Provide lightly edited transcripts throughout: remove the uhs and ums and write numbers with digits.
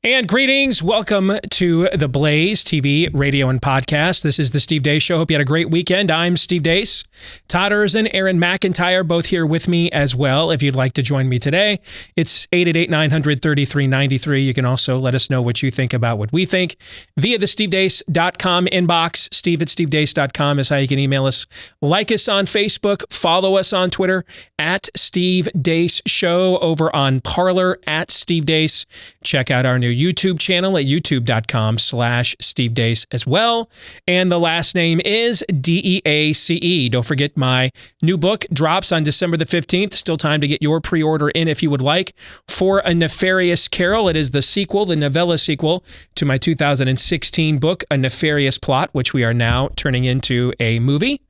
And greetings. Welcome to the BlazeTV radio and podcast. This is the Steve Deace Show. Hope you had a great weekend. I'm Steve Deace. Todd and Aaron McIntyre both here with me as well. If you'd like to join me today, it's 888-900-3393. You can also let us know what you think about what we think via the stevedeace.com inbox. Steve@stevedeace.com is how you can email us. Like us on Facebook. Follow us on Twitter at Steve Deace Show. Over on Parler at Steve Deace. Check out our new YouTube channel at youtube.com/Steve Deace as well. And the last name is Deace. Don't forget my new book drops on December the 15th. Still time to get your pre-order in if you would like. For A Nefarious Carol, it is the sequel, the novella sequel to my 2016 book, A Nefarious Plot, which we are now turning into a movie.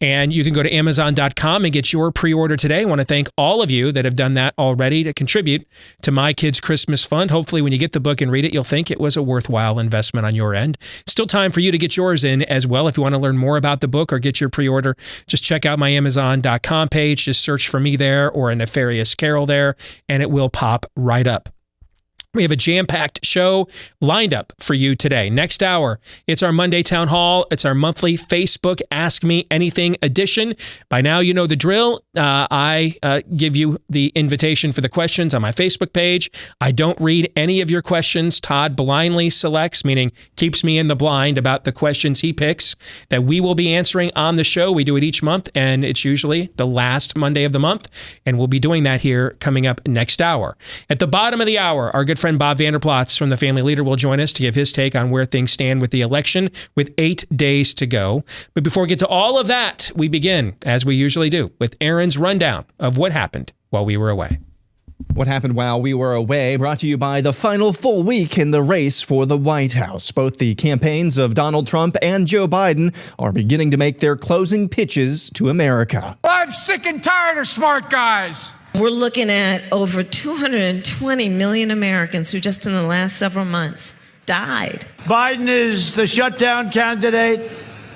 And you can go to Amazon.com and get your pre-order today. I want to thank all of you that have done that already to contribute to my kids' Christmas fund. Hopefully, when you get the book and read it, you'll think it was a worthwhile investment on your end. Still time for you to get yours in as well. If you want to learn more about the book or get your pre-order, just check out my Amazon.com page. Just search for me there or A Nefarious Carol there, and it will pop right up. We have a jam-packed show lined up for you today. Next hour, it's our Monday Town Hall. It's our monthly Facebook Ask Me Anything edition. By now, you know the drill. I give you the invitation for the questions on my Facebook page. I don't read any of your questions. Todd blindly selects, meaning keeps me in the blind about the questions he picks that we will be answering on the show. We do it each month, and it's usually the last Monday of the month, and we'll be doing that here coming up next hour. At the bottom of the hour, our good friend Bob Vanderplotz from The Family Leader will join us to give his take on where things stand with the election with 8 days to go. But before we get to all of that, we begin, as we usually do, with Aaron's rundown of what happened while we were away. What happened while we were away, brought to you by the final full week in the race for the White House. Both the campaigns of Donald Trump and Joe Biden are beginning to make their closing pitches to America. I'm sick and tired of smart guys. We're looking at over 220 million Americans who just in the last several months died. Biden is the shutdown candidate.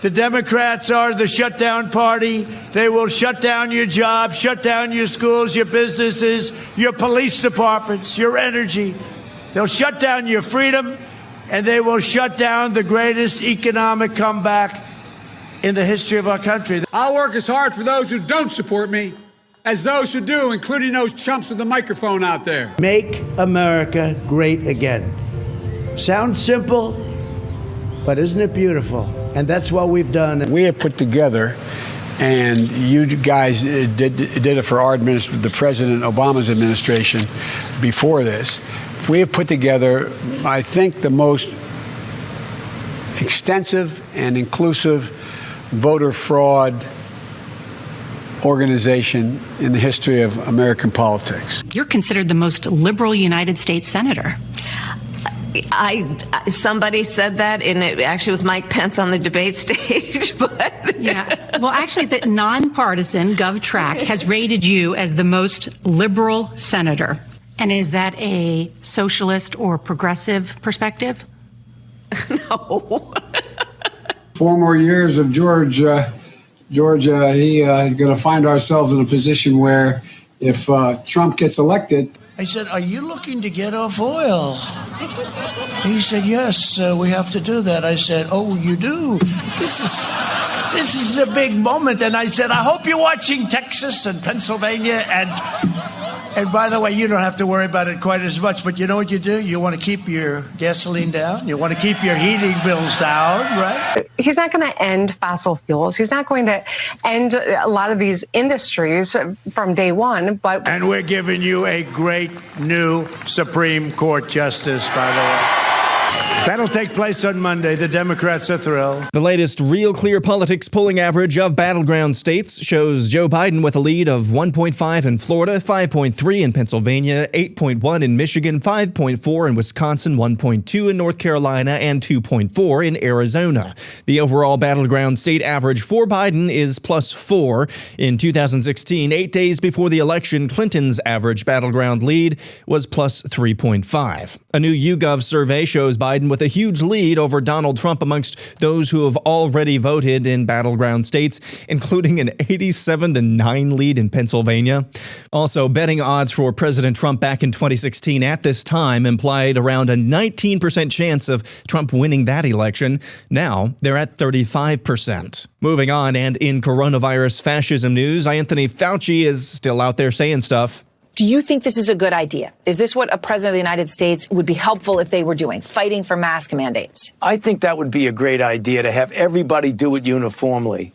The Democrats are the shutdown party. They will shut down your jobs, shut down your schools, your businesses, your police departments, your energy. They'll shut down your freedom, and they will shut down the greatest economic comeback in the history of our country. I'll work as hard for those who don't support me as those who do, including those chumps with the microphone out there. Make America great again. Sounds simple, but isn't it beautiful? And that's what we've done. We have put together, and you guys did it for our administration, the President Obama's administration before this. We have put together, I think, the most extensive and inclusive voter fraud organization in the history of American politics. You're considered the most liberal United States senator. Somebody said that, and it actually was Mike Pence on the debate stage. But yeah, well, actually, the nonpartisan GovTrack has rated you as the most liberal senator. And is that a socialist or progressive perspective? No. 4 more years of Georgia, he is going to find ourselves in a position where if Trump gets elected. I said, are you looking to get off oil? He said, yes, we have to do that. I said, oh, you do? This is a big moment. And I said, I hope you're watching Texas and Pennsylvania. And by the way, you don't have to worry about it quite as much. But you know what you do? You want to keep your gasoline down. You want to keep your heating bills down, right? He's not going to end fossil fuels. He's not going to end a lot of these industries from day one. And we're giving you a great new Supreme Court justice, by the way. That'll take place on Monday. The Democrats are thrilled. The latest Real Clear Politics polling average of battleground states shows Joe Biden with a lead of 1.5 in Florida, 5.3 in Pennsylvania, 8.1 in Michigan, 5.4 in Wisconsin, 1.2 in North Carolina, and 2.4 in Arizona. The overall battleground state average for Biden is +4. In 2016, 8 days before the election, Clinton's average battleground lead was +3.5. A new YouGov survey shows Biden with a huge lead over Donald Trump amongst those who have already voted in battleground states, including an 87-9 lead in Pennsylvania. Also, betting odds for President Trump back in 2016 at this time implied around a 19% chance of Trump winning that election. Now they're at 35%. Moving on, and in coronavirus fascism news, Anthony Fauci is still out there saying stuff. Do you think this is a good idea? Is this what a president of the United States would be helpful if they were doing, fighting for mask mandates? I think that would be a great idea to have everybody do it uniformly.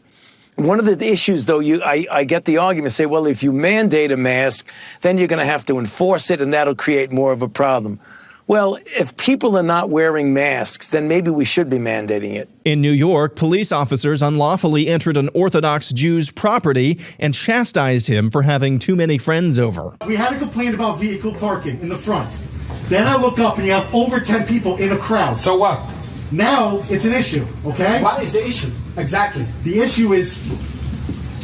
One of the issues, though, I get the argument, say, well, if you mandate a mask, then you're going to have to enforce it, and that'll create more of a problem. Well, if people are not wearing masks, then maybe we should be mandating it. In New York, police officers unlawfully entered an Orthodox Jew's property and chastised him for having too many friends over. We had a complaint about vehicle parking in the front. Then I look up and you have over 10 people in a crowd. So what? Now it's an issue, okay? What is the issue? Exactly. The issue is...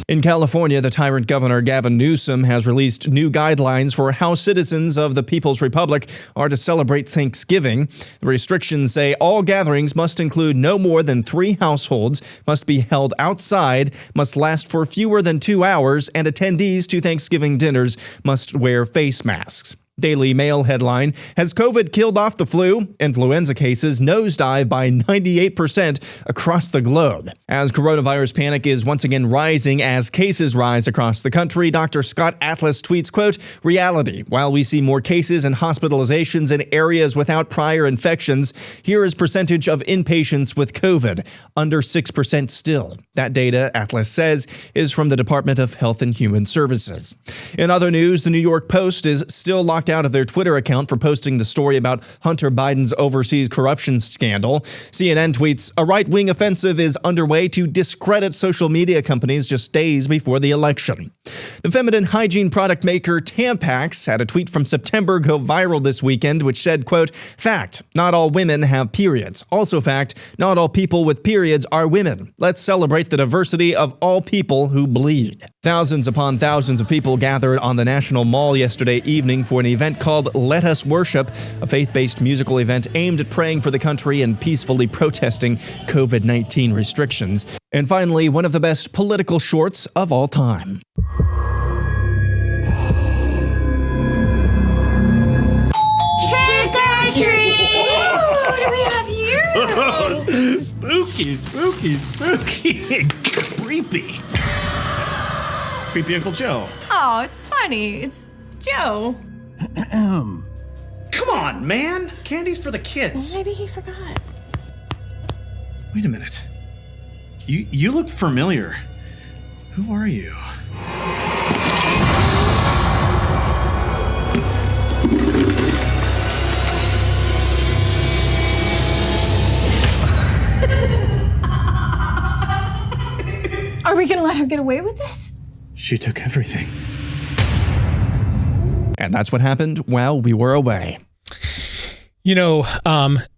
In California, the tyrant governor Gavin Newsom has released new guidelines for how citizens of the People's Republic are to celebrate Thanksgiving. The restrictions say all gatherings must include no more than 3 households, must be held outside, must last for fewer than 2 hours, and attendees to Thanksgiving dinners must wear face masks. Daily Mail headline, has COVID killed off the flu? Influenza cases nosedive by 98% across the globe. As coronavirus panic is once again rising as cases rise across the country, Dr. Scott Atlas tweets, quote, reality, while we see more cases and hospitalizations in areas without prior infections, here is percentage of inpatients with COVID, under 6% still. That data, Atlas says, is from the Department of Health and Human Services. In other news, the New York Post is still locked out of their Twitter account for posting the story about Hunter Biden's overseas corruption scandal. CNN tweets, a right-wing offensive is underway to discredit social media companies just days before the election. The feminine hygiene product maker Tampax had a tweet from September go viral this weekend, which said, quote, fact, not all women have periods. Also fact, not all people with periods are women. Let's celebrate the diversity of all people who bleed. Thousands upon thousands of people gathered on the National Mall yesterday evening for an event called Let Us Worship, a faith-based musical event aimed at praying for the country and peacefully protesting COVID-19 restrictions. And finally, one of the best political shorts of all time. Trick or treat! What do we have here? Spooky, spooky, spooky. Creepy. It's creepy Uncle Joe. Oh, it's funny. It's Joe. Come on, man. Candy's for the kids. Maybe he forgot. Wait a minute. You look familiar. Who are you? Are we gonna let her get away with this? She took everything. And that's what happened while we were away. You know,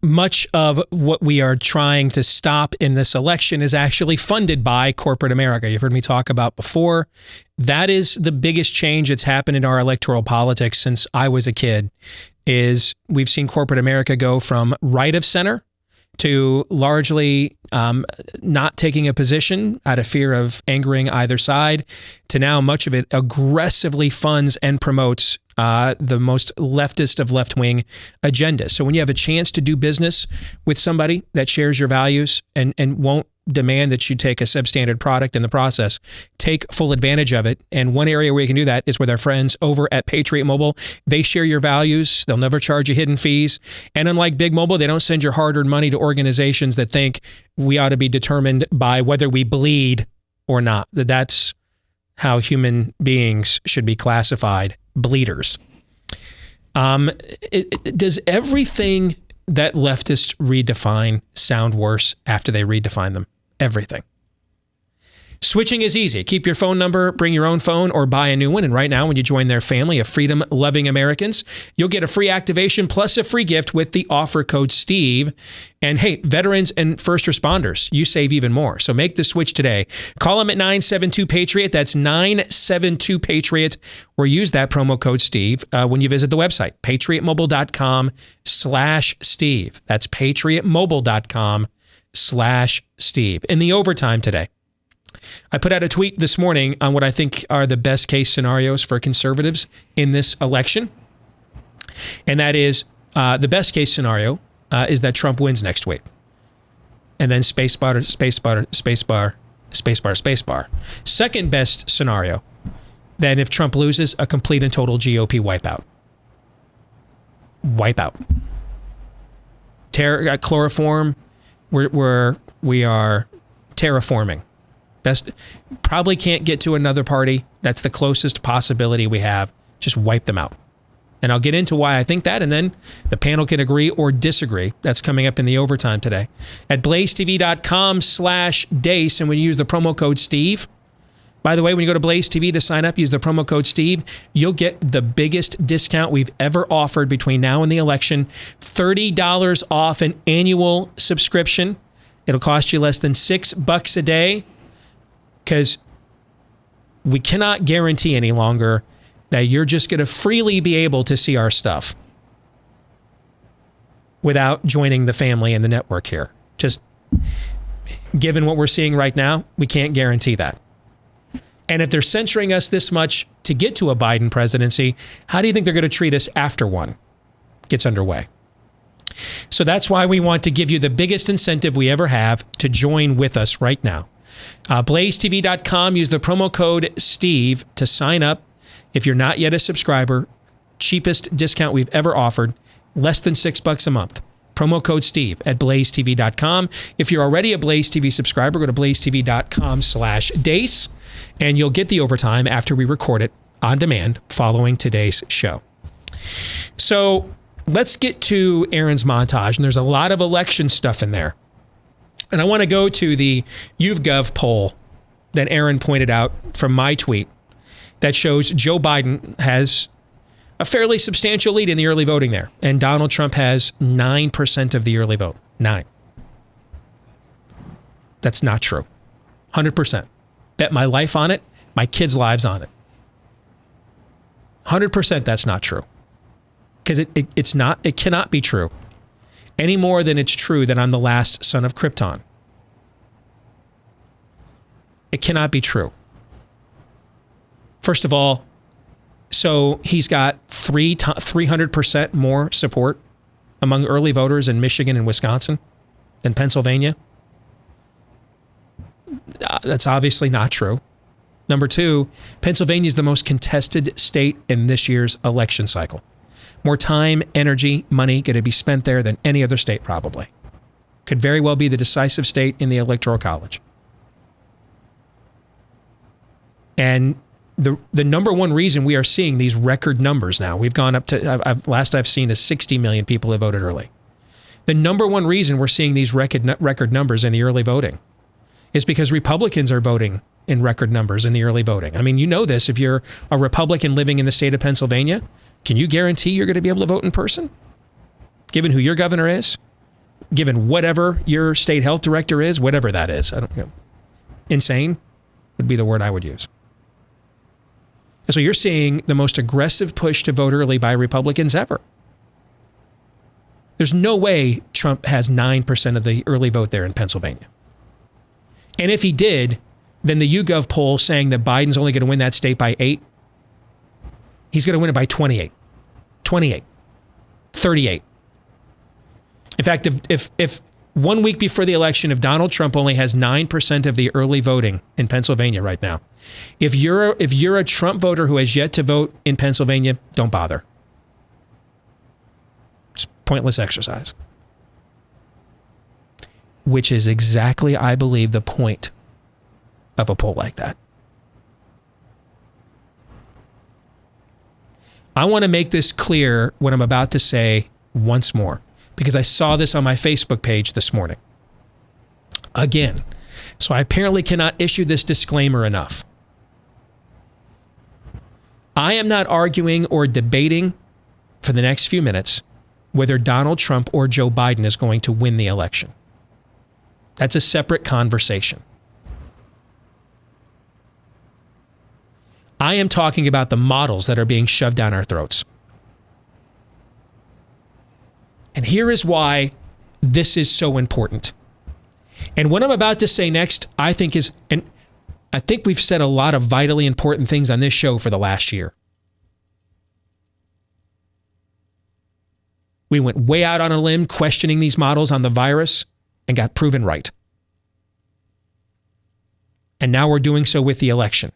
much of what we are trying to stop in this election is actually funded by corporate America. You've heard me talk about before. That is the biggest change that's happened in our electoral politics since I was a kid, is we've seen corporate America go from right of center to largely not taking a position out of fear of angering either side, to now much of it aggressively funds and promotes the most leftist of left-wing agendas. So when you have a chance to do business with somebody that shares your values and won't demand that you take a substandard product in the process, take full advantage of it. And one area where you can do that is with our friends over at Patriot Mobile. They share your values. They'll never charge you hidden fees. And unlike Big Mobile, they don't send your hard-earned money to organizations that think we ought to be determined by whether we bleed or not. That's how human beings should be classified, bleeders. Does everything that leftists redefine sound worse after they redefine them? Everything. Switching is easy. Keep your phone number, bring your own phone, or buy a new one. And right now, when you join their family of freedom-loving Americans, you'll get a free activation plus a free gift with the offer code STEVE. And hey, veterans and first responders, you save even more. So make the switch today. Call them at 972-PATRIOT. That's 972-PATRIOT. Or use that promo code STEVE when you visit the website, patriotmobile.com/Steve. That's patriotmobile.com/Steve. In the overtime today, I put out a tweet this morning on what I think are the best case scenarios for conservatives in this election. And that is the best case scenario is that Trump wins next week. And then spacebar, spacebar, spacebar, spacebar, spacebar. Second best scenario, then if Trump loses, a complete and total GOP wipeout. Wipeout. Chloroform, we are terraforming. Best, probably can't get to another party. That's the closest possibility we have. Just wipe them out. And I'll get into why I think that, and then the panel can agree or disagree. That's coming up in the overtime today. At blazetv.com/Deace, and when you use the promo code Steve, by the way, when you go to Blaze TV to sign up, use the promo code Steve, you'll get the biggest discount we've ever offered between now and the election. $30 off an annual subscription. It'll cost you less than $6 a day, because we cannot guarantee any longer that you're just going to freely be able to see our stuff without joining the family and the network here. Just given what we're seeing right now, we can't guarantee that. And if they're censoring us this much to get to a Biden presidency, how do you think they're going to treat us after one gets underway? So that's why we want to give you the biggest incentive we ever have to join with us right now. BlazeTV.com, use the promo code Steve to sign up. If you're not yet a subscriber, cheapest discount we've ever offered, less than $6 a month. Promo code Steve at BlazeTV.com. If you're already a Blaze TV subscriber, go to BlazeTV.com/Deace, and you'll get the overtime after we record it on demand following today's show. So let's get to Aaron's montage, and there's a lot of election stuff in there. And I want to go to the YouGov poll that Aaron pointed out from my tweet that shows Joe Biden has a fairly substantial lead in the early voting there. And Donald Trump has 9% of the early vote. 9. That's not true. 100%. Bet my life on it, my kids' lives on it. 100% that's not true. Because it cannot be true. Any more than it's true that I'm the last son of Krypton. It cannot be true. First of all, so he's got 300% more support among early voters in Michigan and Wisconsin than Pennsylvania. That's obviously not true. Number two, Pennsylvania is the most contested state in this year's election cycle. More time, energy, money going to be spent there than any other state probably. Could very well be the decisive state in the Electoral College. And the number one reason we are seeing these record numbers now, we've gone up to, last I've seen is 60 million people have voted early. The number one reason we're seeing these record numbers in the early voting is because Republicans are voting in record numbers in the early voting. I mean, you know this, if you're a Republican living in the state of Pennsylvania, can you guarantee you're going to be able to vote in person? Given who your governor is, given whatever your state health director is, whatever that is, I don't know. Insane would be the word I would use. And so you're seeing the most aggressive push to vote early by Republicans ever. There's no way Trump has 9% of the early vote there in Pennsylvania. And if he did, then the YouGov poll saying that Biden's only going to win that state by 8, he's going to win it by 28, 28, 38. In fact, if 1 week before the election, if Donald Trump only has 9% of the early voting in Pennsylvania right now, if you're a Trump voter who has yet to vote in Pennsylvania, don't bother. It's pointless exercise. Which is exactly, I believe, the point of a poll like that. I want to make this clear what I'm about to say once more, because I saw this on my Facebook page this morning. Again. So I apparently cannot issue this disclaimer enough. I am not arguing or debating for the next few minutes whether Donald Trump or Joe Biden is going to win the election. That's a separate conversation. I am talking about the models that are being shoved down our throats. And here is why this is so important. And what I'm about to say next, I think is, and I think we've said a lot of vitally important things on this show for the last year. We went way out on a limb questioning these models on the virus and got proven right. And now we're doing so with the election.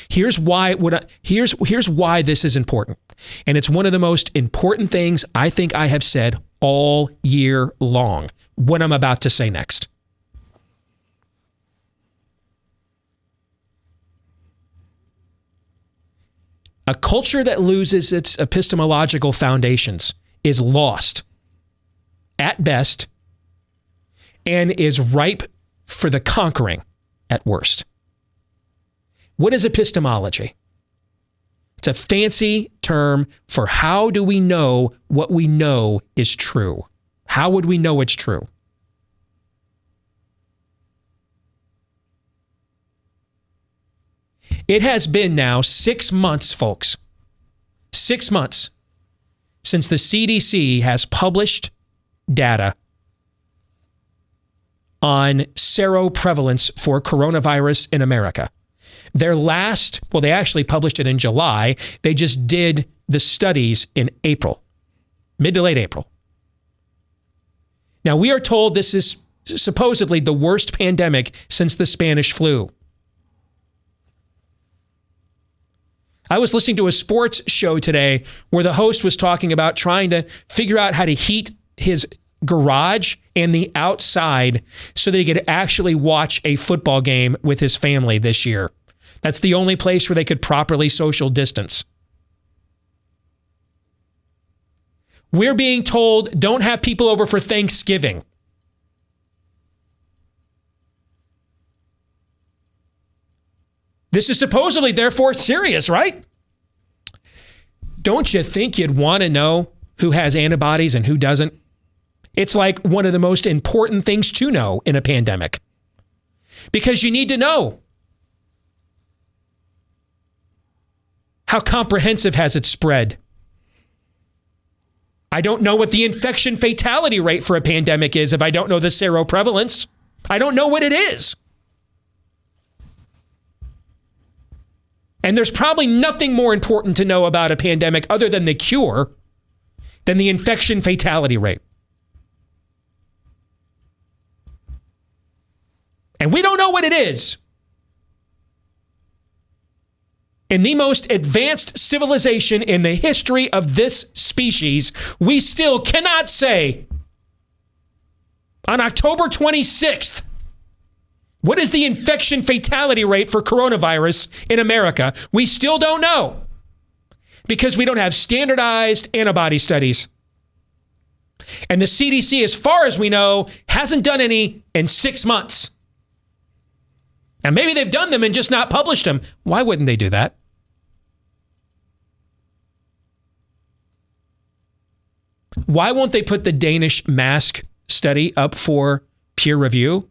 Here's why here's why this is important. And it's one of the most important things I think I have said all year long, what I'm about to say next. A culture that loses its epistemological foundations is lost at best and is ripe for the conquering at worst. What is epistemology? It's a fancy term for how do we know what we know is true? How would we know it's true? It has been now 6 months, folks. 6 months since the CDC has published data on seroprevalence for coronavirus in America. Their last, well, they actually published it in July. They just did the studies in April, mid to late April. Now, we are told this is supposedly the worst pandemic since the Spanish flu. I was listening to a sports show today where the host was talking about trying to figure out how to heat his garage and the outside so that he could actually watch a football game with his family this year. That's the only place where they could properly social distance. We're being told, don't have people over for Thanksgiving. This is supposedly, therefore, serious, right? Don't you think you'd want to know who has antibodies and who doesn't? It's like one of the most important things to know in a pandemic. Because you need to know. How comprehensive has it spread? I don't know what the infection fatality rate for a pandemic is if I don't know the seroprevalence. I don't know what it is. And there's probably nothing more important to know about a pandemic other than the cure than the infection fatality rate. And we don't know what it is. In the most advanced civilization in the history of this species, we still cannot say on October 26th, what is the infection fatality rate for coronavirus in America? We still don't know because we don't have standardized antibody studies. And the CDC, as far as we know, hasn't done any in 6 months. And maybe they've done them and just not published them. Why wouldn't they do that? Why won't they put the Danish mask study up for peer review?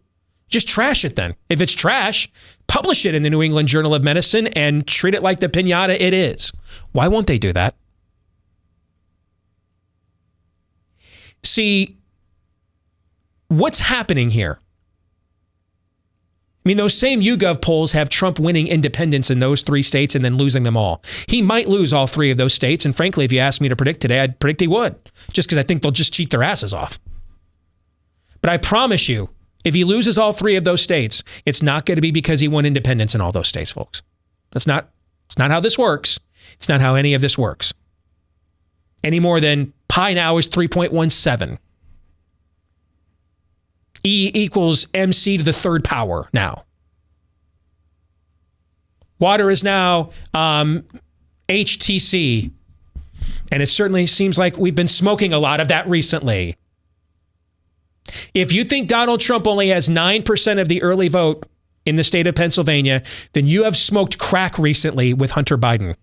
Just trash it then. If it's trash, publish it in the New England Journal of Medicine and treat it like the piñata it is. Why won't they do that? See, what's happening here? I mean, those same YouGov polls have Trump winning independents in those 3 states and then losing them all. He might lose all 3 of those states. And frankly, if you asked me to predict today, I'd predict he would, just because I think they'll just cheat their asses off. But I promise you, if he loses all 3 of those states, it's not going to be because he won independence in all those states, folks. It's not how this works. It's not how any of this works. Any more than pi now is 3.17. E equals MC to the 3rd power now. Water is now HTC. And it certainly seems like we've been smoking a lot of that recently. If you think Donald Trump only has 9% of the early vote in the state of Pennsylvania, then you have smoked crack recently with Hunter Biden.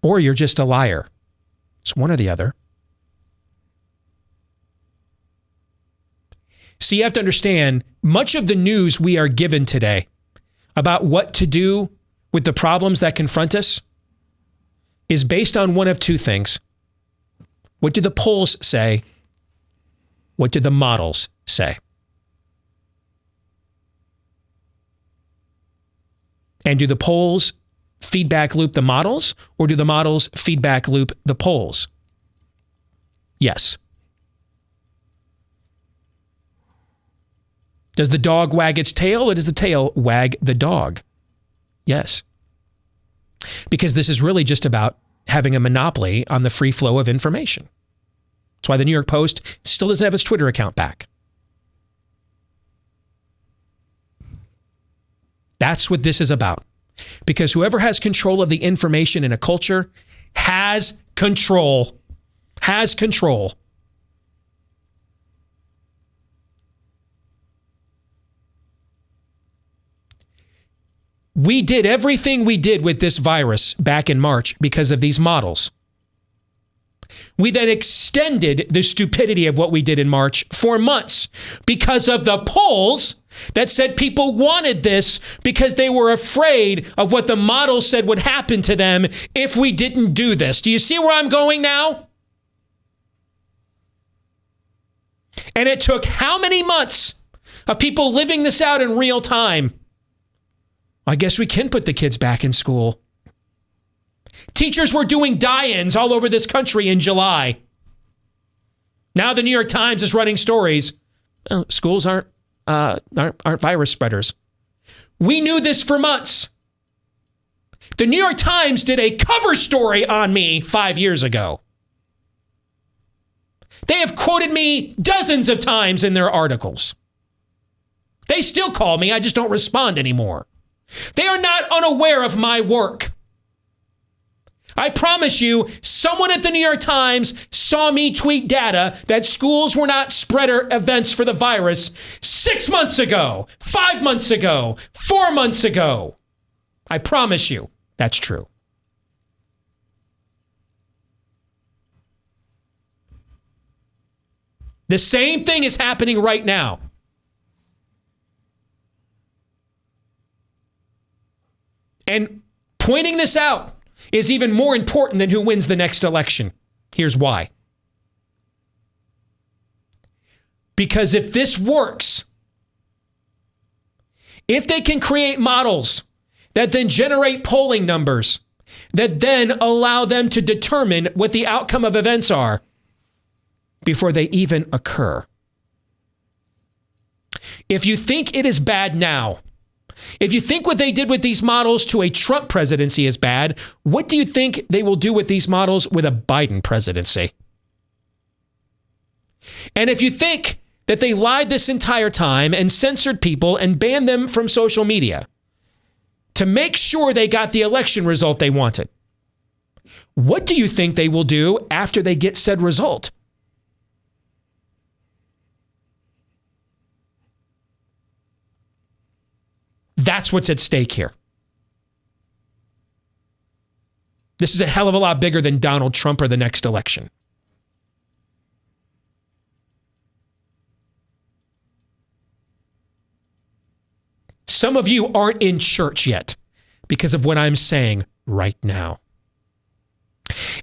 Or you're just a liar. It's one or the other. So you have to understand, much of the news we are given today about what to do with the problems that confront us is based on one of two things. What do the polls say? What do the models say? And do the polls feedback loop the models, or do the models feedback loop the polls? Yes. Does the dog wag its tail, or does the tail wag the dog? Yes. Because this is really just about having a monopoly on the free flow of information. That's why the New York Post still doesn't have its Twitter account back. That's what this is about. Because whoever has control of the information in a culture has control. Has control. We did everything we did with this virus back in March because of these models. We then extended the stupidity of what we did in March for months because of the polls that said people wanted this because they were afraid of what the models said would happen to them if we didn't do this. Do you see where I'm going now? And it took how many months of people living this out in real time? I guess we can put the kids back in school. Teachers were doing die-ins all over this country in July. Now the New York Times is running stories. Well, schools aren't virus spreaders. We knew this for months. The New York Times did a cover story on me 5 years ago. They have quoted me dozens of times in their articles. They still call me, I just don't respond anymore. They are not unaware of my work. I promise you, someone at the New York Times saw me tweet data that schools were not spreader events for the virus 6 months ago, 5 months ago, 4 months ago. I promise you, that's true. The same thing is happening right now. And pointing this out is even more important than who wins the next election. Here's why. Because if this works, if they can create models that then generate polling numbers, that then allow them to determine what the outcome of events are before they even occur. If you think it is bad now, if you think what they did with these models to a Trump presidency is bad, what do you think they will do with these models with a Biden presidency? And if you think that they lied this entire time and censored people and banned them from social media to make sure they got the election result they wanted, what do you think they will do after they get said result? That's what's at stake here. This is a hell of a lot bigger than Donald Trump or the next election. Some of you aren't in church yet because of what I'm saying right now.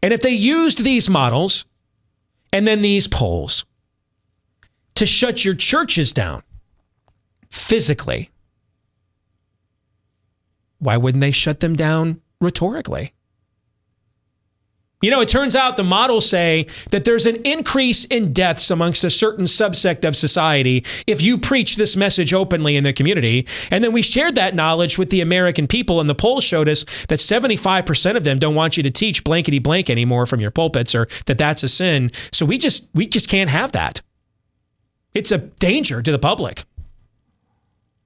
And if they used these models and then these polls to shut your churches down physically, why wouldn't they shut them down rhetorically? You know, it turns out the models say that there's an increase in deaths amongst a certain subsect of society if you preach this message openly in the community. And then we shared that knowledge with the American people, and the polls showed us that 75% of them don't want you to teach blankety blank anymore from your pulpits, or that that's a sin. So we just can't have that. It's a danger to the public.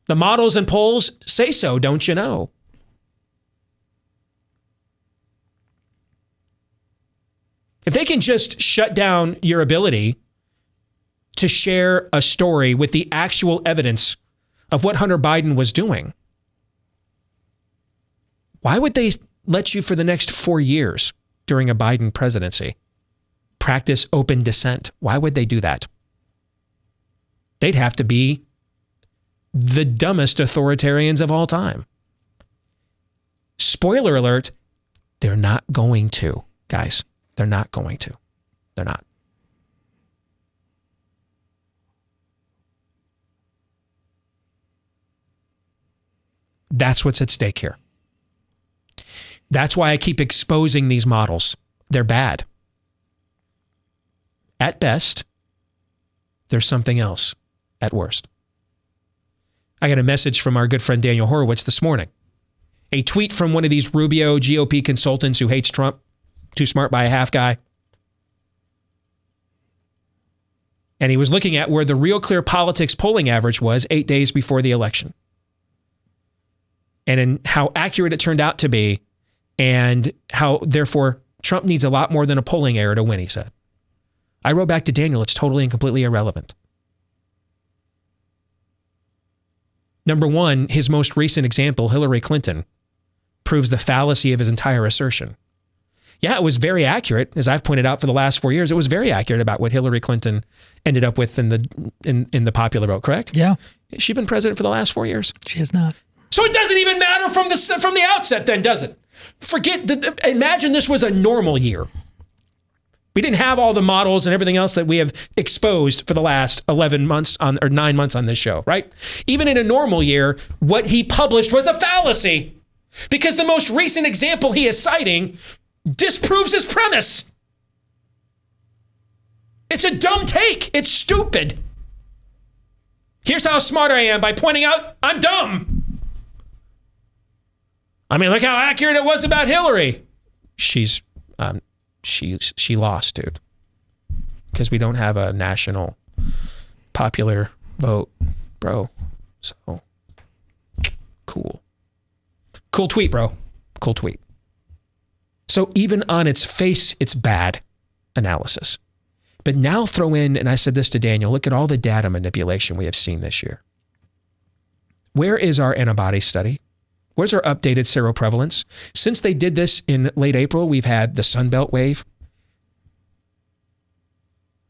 The models and polls say so, don't you know? If they can just shut down your ability to share a story with the actual evidence of what Hunter Biden was doing, why would they let you for the next 4 years during a Biden presidency practice open dissent? Why would they do that? They'd have to be the dumbest authoritarians of all time. Spoiler alert, they're not going to, guys. They're not going to. They're not. That's what's at stake here. That's why I keep exposing these models. They're bad. At best, there's something else at worst. I got a message from our good friend Daniel Horowitz this morning. A tweet from one of these Rubio GOP consultants who hates Trump, too smart by a half guy. And he was looking at where the Real Clear Politics polling average was 8 days before the election. And in how accurate it turned out to be, and how, therefore, Trump needs a lot more than a polling error to win, he said. I wrote back to Daniel, it's totally and completely irrelevant. Number one, his most recent example, Hillary Clinton, proves the fallacy of his entire assertion. Yeah, it was very accurate, as I've pointed out for the last 4 years. It was very accurate about what Hillary Clinton ended up with in the popular vote, correct? Yeah. She's been president for the last 4 years. She has not. So it doesn't even matter from the outset then, does it? Imagine this was a normal year. We didn't have all the models and everything else that we have exposed for the last 9 months on this show, right? Even in a normal year, what he published was a fallacy because the most recent example he is citing disproves his premise. It's a dumb take. It's stupid. Here's how smart I am by pointing out I'm dumb. I mean, look how accurate it was about Hillary. She lost, dude. Because we don't have a national popular vote, bro. So, cool. Cool tweet, bro. Cool tweet. So even on its face, it's bad analysis. But now throw in, and I said this to Daniel, look at all the data manipulation we have seen this year. Where is our antibody study? Where's our updated seroprevalence? Since they did this in late April, we've had the Sunbelt wave.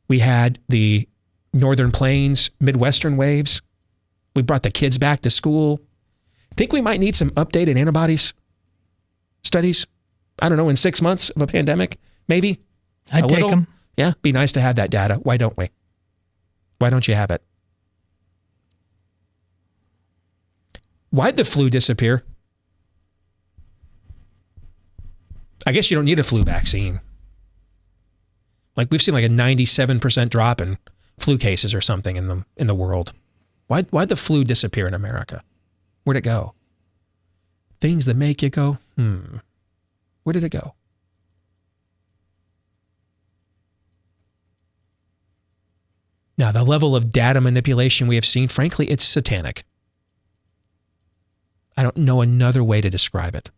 We had the Northern Plains, Midwestern waves. We brought the kids back to school. Think we might need some updated antibodies studies? I don't know, in 6 months of a pandemic, maybe? I'd take them. Yeah, be nice to have that data. Why don't we? Why don't you have it? Why'd the flu disappear? I guess you don't need a flu vaccine. Like we've seen like a 97% drop in flu cases or something in the world. Why'd the flu disappear in America? Where'd it go? Things that make you go, where did it go? Now, the level of data manipulation we have seen, frankly, it's satanic. I don't know another way to describe it.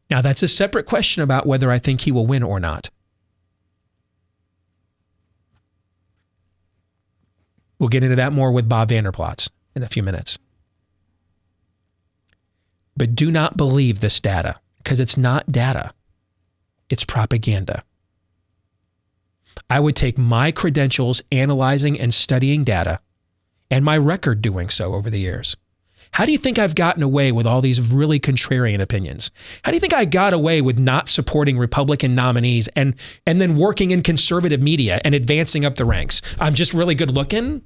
Now, that's a separate question about whether I think he will win or not. We'll get into that more with Bob Vanderplotz in a few minutes. But do not believe this data, because it's not data. It's propaganda. I would take my credentials analyzing and studying data and my record doing so over the years. How do you think I've gotten away with all these really contrarian opinions? How do you think I got away with not supporting Republican nominees and then working in conservative media and advancing up the ranks? I'm just really good looking.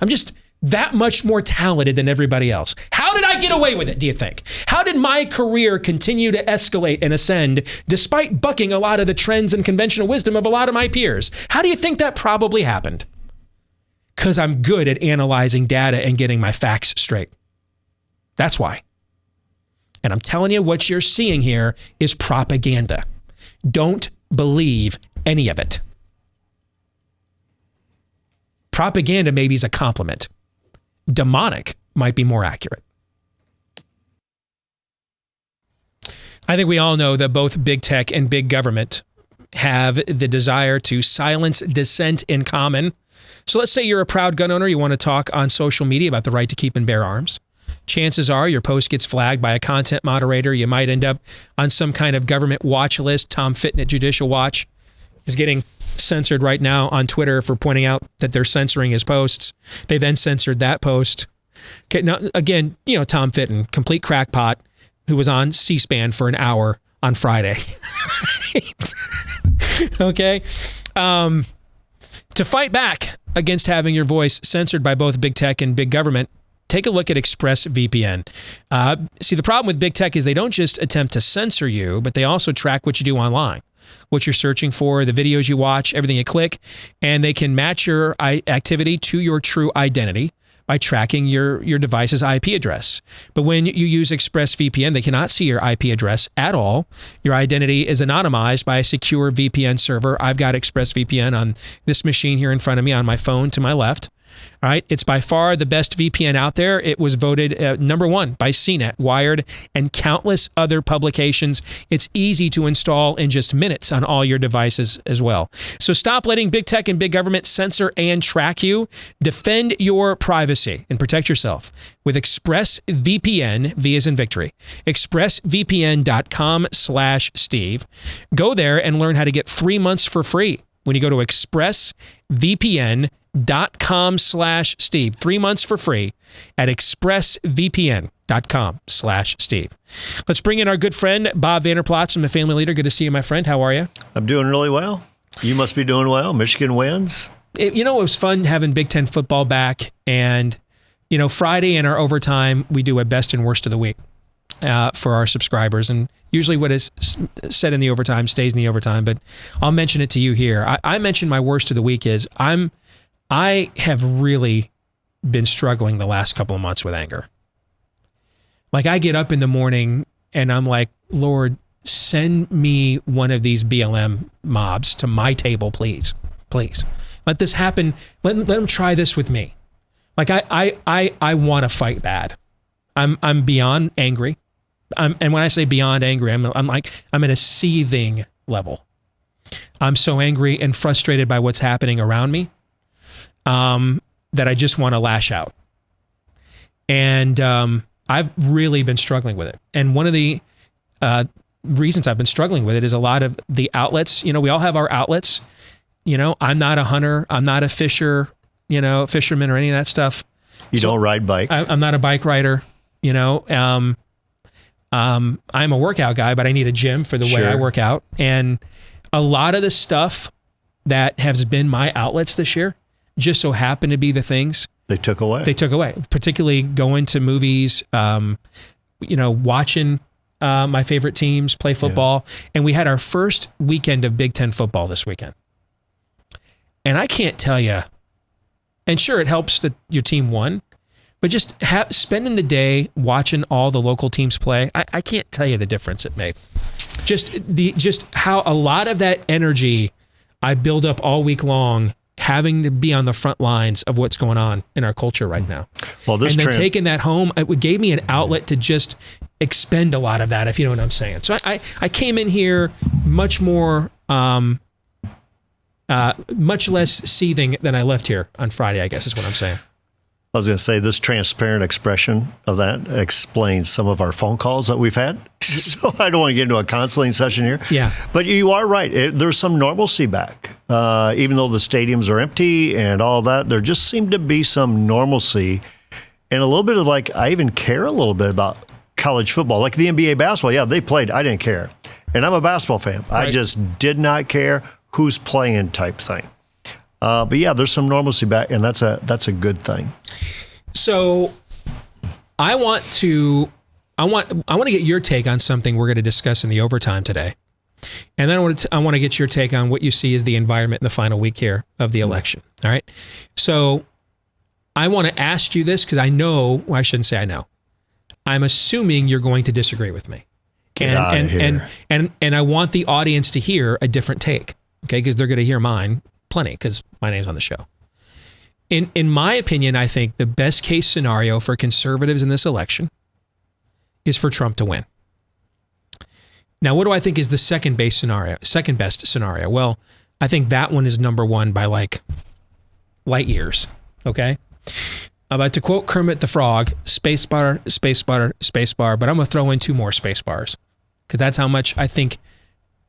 I'm just that much more talented than everybody else. How did I get away with it, do you think? How did my career continue to escalate and ascend despite bucking a lot of the trends and conventional wisdom of a lot of my peers? How do you think that probably happened? Because I'm good at analyzing data and getting my facts straight. That's why. And I'm telling you, what you're seeing here is propaganda. Don't believe any of it. Propaganda maybe is a compliment. Demonic might be more accurate. I think we all know that both big tech and big government have the desire to silence dissent in common. So let's say you're a proud gun owner. You want to talk on social media about the right to keep and bear arms. Chances are your post gets flagged by a content moderator. You might end up on some kind of government watch list. Tom Fitton at Judicial Watch is getting censored right now on Twitter for pointing out that they're censoring his posts. They then censored that post. Okay, now, again, Tom Fitton, complete crackpot, who was on C-SPAN for an hour on Friday. Okay. To fight back against having your voice censored by both big tech and big government, take a look at ExpressVPN. See, the problem with big tech is they don't just attempt to censor you, but they also track what you do online, what you're searching for, the videos you watch, everything you click, and they can match your activity to your true identity by tracking your device's IP address. But when you use ExpressVPN, they cannot see your IP address at all. Your identity is anonymized by a secure VPN server. I've got ExpressVPN on this machine here in front of me on my phone to my left. All right, it's by far the best VPN out there. It was voted number one by CNET, Wired, and countless other publications. It's easy to install in just minutes on all your devices as well. So stop letting big tech and big government censor and track you. Defend your privacy and protect yourself with ExpressVPN, V as in victory, expressvpn.com/Steve. Go there and learn how to get 3 months for free when you go to expressvpn.com/Steve. 3 months for free at expressvpn.com/Steve. Let's bring in our good friend, Bob Vanderplotz from the Family Leader. Good to see you, my friend. How are you? I'm doing really well. You must be doing well. Michigan wins. It was fun having Big Ten football back. And, Friday in our overtime, we do a best and worst of the week for our subscribers. And usually what is said in the overtime stays in the overtime. But I'll mention it to you here. I mentioned my worst of the week is I have really been struggling the last couple of months with anger. Like, I get up in the morning and I'm like, Lord, send me one of these BLM mobs to my table, please. Please. Let this happen. Let them try this with me. Like, I want to fight bad. I'm beyond angry. And when I say beyond angry, I'm at a seething level. I'm so angry and frustrated by what's happening around me that I just want to lash out. And I've really been struggling with it. And one of the reasons I've been struggling with it is a lot of the outlets. We all have our outlets. I'm not a hunter. I'm not a fisherman or any of that stuff. You don't ride bike. I'm not a bike rider. I'm a workout guy, but I need a gym for the way I work out. And a lot of the stuff that has been my outlets this year just so happen to be the things they took away. Particularly going to movies, watching my favorite teams play football. Yeah. And we had our first weekend of Big Ten football this weekend. And I can't tell you, and sure, it helps that your team won, but just spending the day watching all the local teams play, I can't tell you the difference it made. Just how a lot of that energy I build up all week long, having to be on the front lines of what's going on in our culture right now. Well, taking that home, it gave me an outlet to just expend a lot of that, if you know what I'm saying. So I came in here much more, much less seething than I left here on Friday, I guess is what I'm saying. I was going to say this transparent expression of that explains some of our phone calls that we've had. So I don't want to get into a counseling session here. Yeah. But you are right. There's some normalcy back. Even though the stadiums are empty and all that, there just seemed to be some normalcy and a little bit of I even care a little bit about college football. Like the NBA basketball, yeah, they played. I didn't care. And I'm a basketball fan. Right. I just did not care who's playing type thing. But yeah, there's some normalcy back, and that's a good thing. So I want to get your take on something we're going to discuss in the overtime today. And then I want to get your take on what you see as the environment in the final week here of the election. All right. So I want to ask you this because I shouldn't say I know. I'm assuming you're going to disagree with me. Get out of here. And I want the audience to hear a different take. Okay, because they're going to hear mine plenty because my name's on the show. In my opinion, I think the best case scenario for conservatives in this election is for Trump to win. Now, what do I think is the second best scenario? Well, I think that one is number one by like light years. Okay. To quote Kermit the Frog, spacebar, spacebar, spacebar, but I'm going to throw in 2 more space bars because that's how much I think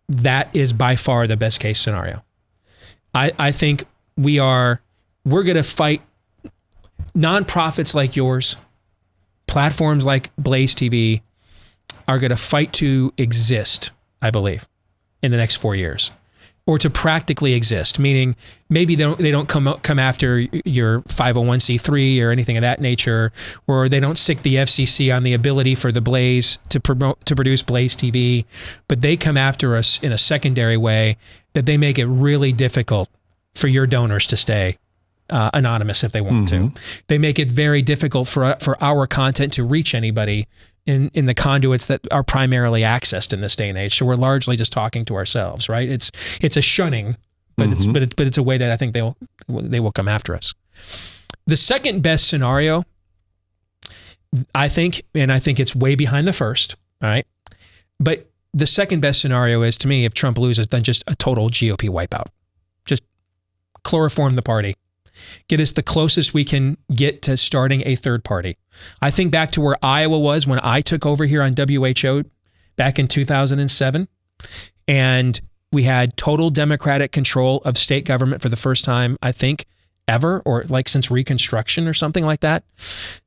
that is by far the best case scenario. I think we're going to fight nonprofits like yours, platforms like BlazeTV are going to fight to exist, I believe, in the next 4 years. Or to practically exist, meaning maybe they don't come after your 501c3 or anything of that nature, or they don't sick the FCC on the ability for the Blaze to produce Blaze TV, but they come after us in a secondary way that they make it really difficult for your donors to stay anonymous if they want to. They make it very difficult for our content to reach anybody in the conduits that are primarily accessed in this day and age. So we're largely just talking to ourselves, right? It's a shunning, but it's a way that I think they will come after us. The second best scenario, I think it's way behind the first, all right? But the second best scenario is, to me, if Trump loses, then just a total GOP wipeout. Just chloroform the party. Get us the closest we can get to starting a third party. I think back to where Iowa was when I took over here on WHO back in 2007, and we had total Democratic control of state government for the first time, I think, ever, or like since Reconstruction or something like that.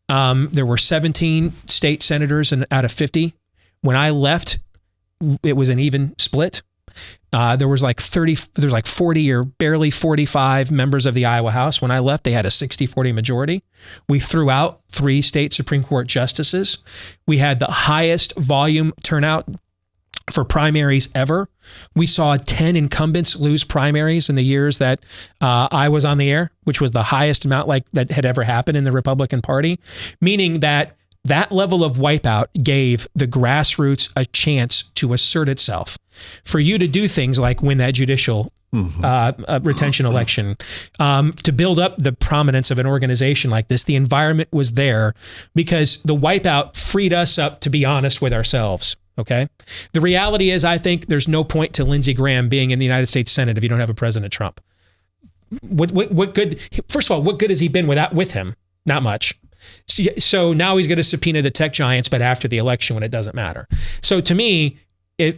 There were 17 state senators out of 50. When I left, it was an even split. There was like 40 or barely 45 members of the Iowa House. When I left, they had a 60-40 majority. We threw out 3 state Supreme Court justices. We had the highest volume turnout for primaries ever. We saw 10 incumbents lose primaries in the years that I was on the air, which was the highest amount like that had ever happened in the Republican Party, meaning that level of wipeout gave the grassroots a chance to assert itself. For you to do things like win that judicial retention election, to build up the prominence of an organization like this, the environment was there because the wipeout freed us up to be honest with ourselves. Okay. The reality is, I think there's no point to Lindsey Graham being in the United States Senate if you don't have a President Trump. What good? First of all, what good has he been with him? Not much. So now he's going to subpoena the tech giants, but after the election when it doesn't matter. So to me,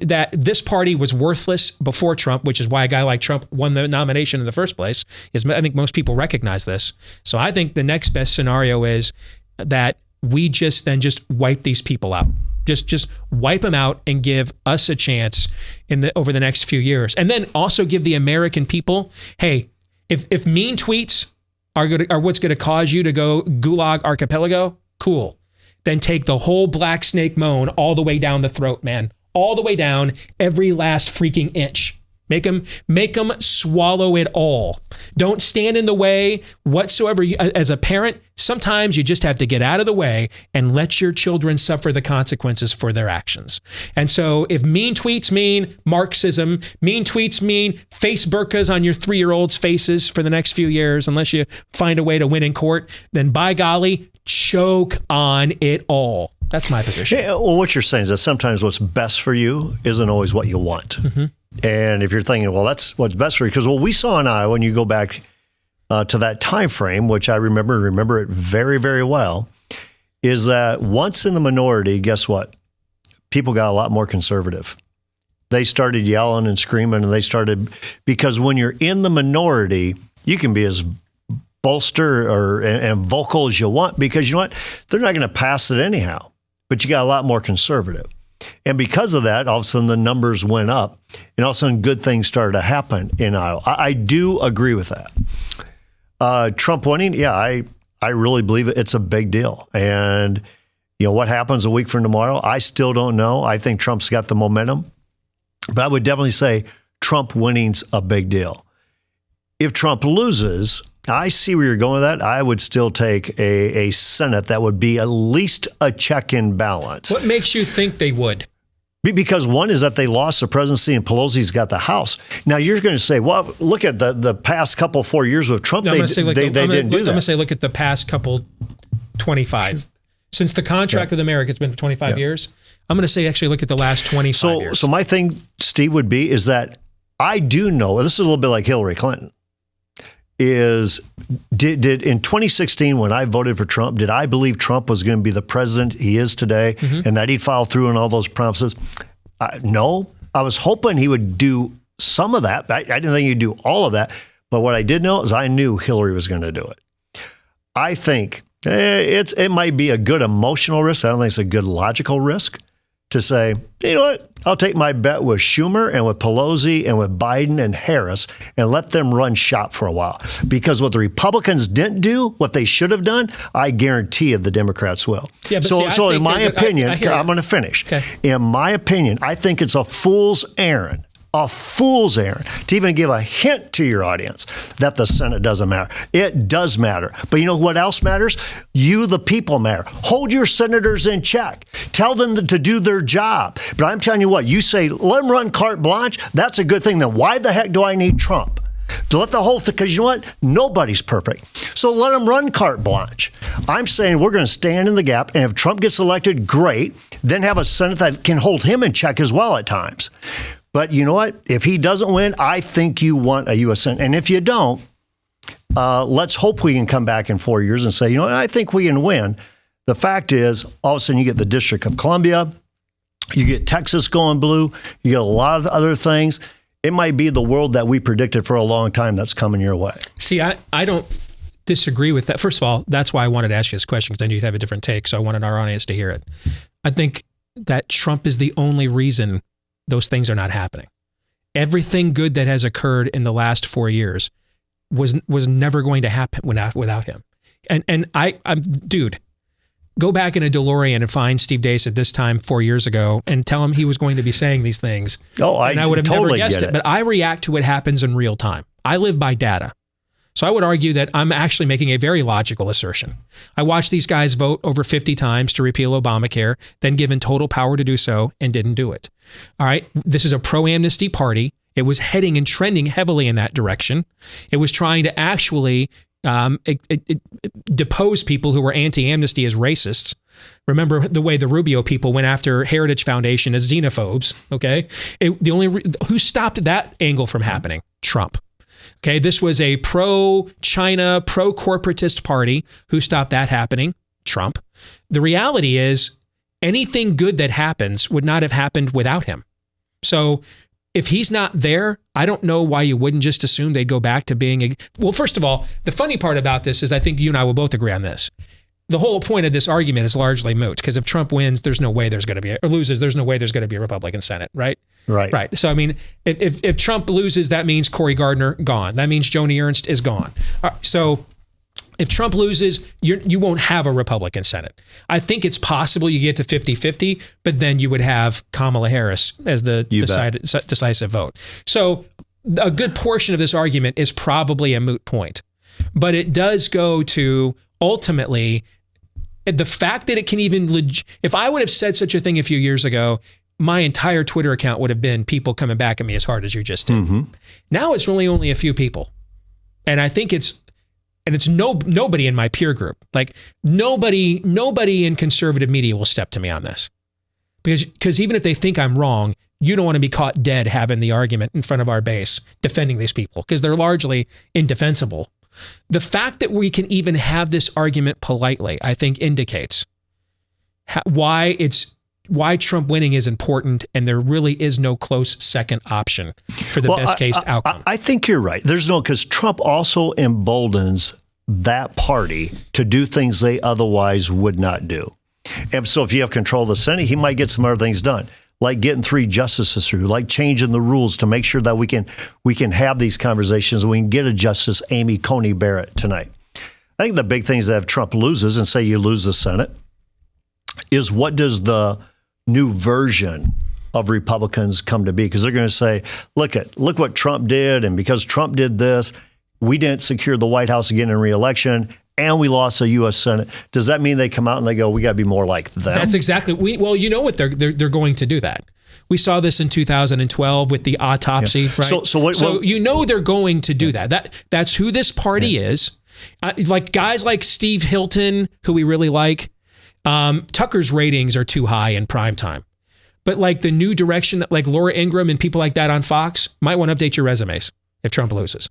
that this party was worthless before Trump, which is why a guy like Trump won the nomination in the first place. I think most people recognize this. So I think the next best scenario is that we just wipe these people out. Just wipe them out and give us a chance over the next few years. And then also give the American people, hey, if mean tweets are what's going to cause you to go Gulag Archipelago, cool. Then take the whole black snake moan all the way down the throat, man. All the way down, every last freaking inch. Make them swallow it all. Don't stand in the way whatsoever. As a parent, sometimes you just have to get out of the way and let your children suffer the consequences for their actions. And so if mean tweets mean Marxism, mean tweets mean face burkas on your 3-year-olds' faces for the next few years, unless you find a way to win in court, then by golly, choke on it all. That's my position. Yeah, well, what you're saying is that sometimes what's best for you isn't always what you want. Mm-hmm. And if you're thinking, well, that's what's best for you, because what we saw in Iowa, when you go back to that time frame, which I remember it very, very well, is that once in the minority, guess what? People got a lot more conservative. They started yelling and screaming, and because when you're in the minority, you can be as bolster and vocal as you want, because you know what? They're not going to pass it anyhow, but you got a lot more conservative. And because of that, all of a sudden the numbers went up, and all of a sudden good things started to happen in Iowa. I do agree with that. Trump winning, yeah, I really believe it's a big deal. And you know what happens a week from tomorrow, I still don't know. I think Trump's got the momentum, but I would definitely say Trump winning's a big deal. If Trump loses, I see where you're going with that. I would still take a Senate that would be at least a check and balance. What makes you think they would? Because one is that they lost the presidency and Pelosi's got the House. Now you're going to say, well, look at the past 4 years with Trump. They didn't do that. I'm going to say, look at the past couple 25. Since the contract with America, it's been for 25 years. I'm going to say actually look at the last 25 years. So my thing, Steve, would be is that I do know, this is a little bit like Hillary Clinton, is did in 2016 when I voted for Trump, did I believe Trump was going to be the president he is today and that he'd follow through on all those promises? No. I was hoping he would do some of that. I didn't think he'd do all of that. But what I did know is I knew Hillary was going to do it. I think it might be a good emotional risk. I don't think it's a good logical risk to say, you know what, I'll take my bet with Schumer and with Pelosi and with Biden and Harris and let them run shop for a while. Because what the Republicans didn't do, what they should have done, I guarantee you the Democrats will. Yeah, but so in my opinion, I'm going to finish. Okay. In my opinion, I think it's a fool's errand to even give a hint to your audience that the Senate doesn't matter. It does matter. But you know what else matters? You, the people, matter. Hold your senators in check. Tell them to do their job. But I'm telling you what, you say, let them run carte blanche. That's a good thing. Then why the heck do I need Trump? To let the whole thing, because you know what? Nobody's perfect. So let them run carte blanche. I'm saying we're going to stand in the gap, and if Trump gets elected, great. Then have a Senate that can hold him in check as well at times. But you know what? If he doesn't win, I think you want a U.S. Senate. And if you don't, let's hope we can come back in 4 years and say, you know what? I think we can win. The fact is, all of a sudden you get the District of Columbia, you get Texas going blue, you get a lot of other things. It might be the world that we predicted for a long time that's coming your way. See, I don't disagree with that. First of all, that's why I wanted to ask you this question, because I knew you'd have a different take, so I wanted our audience to hear it. I think that Trump is the only reason those things are not happening. Everything good that has occurred in the last 4 years was never going to happen without him. And I'm dude, go back in a DeLorean and find Steve Deace at this time 4 years ago and tell him he was going to be saying these things. Oh, I would have totally never guessed get it. But I react to what happens in real time. I live by data. So I would argue that I'm actually making a very logical assertion. I watched these guys vote over 50 times to repeal Obamacare, then given total power to do so and didn't do it. All right. This is a pro-amnesty party. It was heading and trending heavily in that direction. It was trying to actually depose people who were anti-amnesty as racists. Remember the way the Rubio people went after Heritage Foundation as xenophobes. Okay. Who stopped that angle from happening? Trump. Okay, this was a pro-China, pro-corporatist party. Who stopped that happening? Trump. The reality is anything good that happens would not have happened without him. So if he's not there, I don't know why you wouldn't just assume they'd go back to being well, first of all, the funny part about this is I think you and I will both agree on this. The whole point of this argument is largely moot, because if Trump wins, there's no way there's going to be, or loses, there's no way there's going to be a Republican Senate, right? Right. So, I mean, if Trump loses, that means Cory Gardner gone. That means Joni Ernst is gone. So if Trump loses, you won't have a Republican Senate. I think it's possible you get to 50-50, but then you would have Kamala Harris as the decisive vote. So a good portion of this argument is probably a moot point. But it does go to ultimately the fact that it can even, if I would have said such a thing a few years ago, my entire Twitter account would have been people coming back at me as hard as you just did. Mm-hmm. Now it's really only a few people. And I think it's nobody in my peer group. Like nobody in conservative media will step to me on this. Because even if they think I'm wrong, you don't want to be caught dead having the argument in front of our base defending these people, because they're largely indefensible. The fact that we can even have this argument politely, I think, indicates why Trump winning is important, and there really is no close second option for the best case outcome. I think you're right. There's no, because Trump also emboldens that party to do things they otherwise would not do. And so if you have control of the Senate, he might get some other things done, like getting 3 justices through, like changing the rules to make sure that we can have these conversations and we can get a Justice Amy Coney Barrett tonight. I think the big thing is that if Trump loses, and say you lose the Senate, is what does the new version of Republicans come to be? Because they're going to say, look what Trump did, and because Trump did this, we didn't secure the White House again in re-election, and we lost a U.S. Senate. Does that mean they come out and they go, we got to be more like them? That's exactly. Well, you know what, they're going to do that. We saw this in 2012 with the autopsy, right? So you know they're going to do that. That's who this party is. Like guys like Steve Hilton, who we really like. Tucker's ratings are too high in prime time. But like the new direction that like Laura Ingraham and people like that on Fox might want to update your resumes if Trump loses.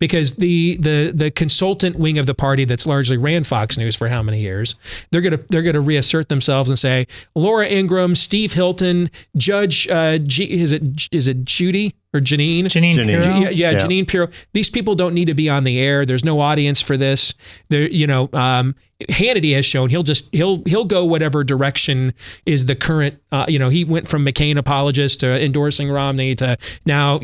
Because the consultant wing of the party that's largely ran Fox News for how many years, they're gonna reassert themselves and say Laura Ingraham, Steve Hilton, Judge is it Judy or Janine? Janine Pirro. Yeah, Janine Pirro. These people don't need to be on the air. There's no audience for this. There, Hannity has shown he'll go whatever direction is the current. He went from McCain apologist to endorsing Romney to now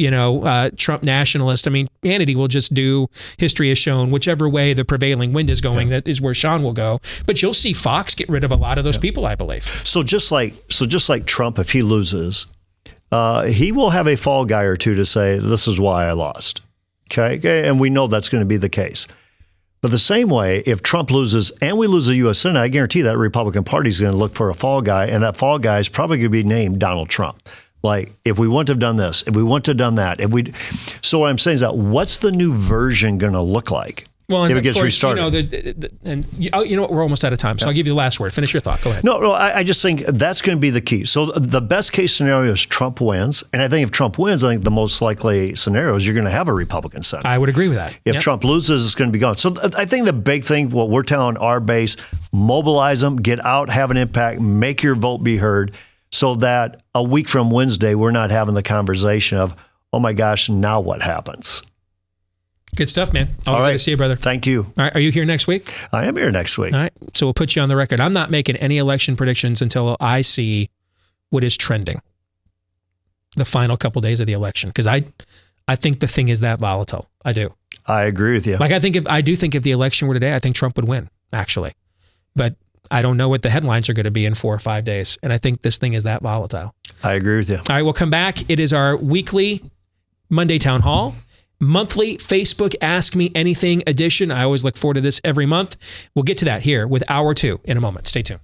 Trump nationalist. I mean, Hannity will just do. History has shown whichever way the prevailing wind is going, that is where Sean will go. But you'll see Fox get rid of a lot of those people, I believe. So just like Trump, if he loses, he will have a fall guy or two to say, this is why I lost. Okay. And we know that's going to be the case. But the same way, if Trump loses and we lose the U.S. Senate, I guarantee that Republican Party is going to look for a fall guy, and that fall guy is probably going to be named Donald Trump. Like, if we wouldn't have done this, if we wouldn't have done that, so what I'm saying is that what's the new version going to look like? Well, and if it of gets course, restarted. you know what? We're almost out of time, so I'll give you the last word. Finish your thought. Go ahead. No, I just think that's going to be the key. So the best case scenario is Trump wins, and I think if Trump wins, I think the most likely scenario is you're going to have a Republican Senate. I would agree with that. If Trump loses, it's going to be gone. So I think the big thing, what we're telling our base, mobilize them, get out, have an impact, make your vote be heard, so that a week from Wednesday, we're not having the conversation of, oh my gosh, now what happens? Good stuff, man. All right. Good to see you, brother. Thank you. All right. Are you here next week? I am here next week. All right. So we'll put you on the record. I'm not making any election predictions until I see what is trending the final couple days of the election, because I think the thing is that volatile. I do. I agree with you. Like, I do think if the election were today, I think Trump would win, actually. But I don't know what the headlines are going to be in 4 or 5 days. And I think this thing is that volatile. I agree with you. All right. We'll come back. It is our weekly Monday Town Hall. Monthly Facebook Ask Me Anything edition. I always look forward to this every month. We'll get to that here with Hour 2 in a moment. Stay tuned.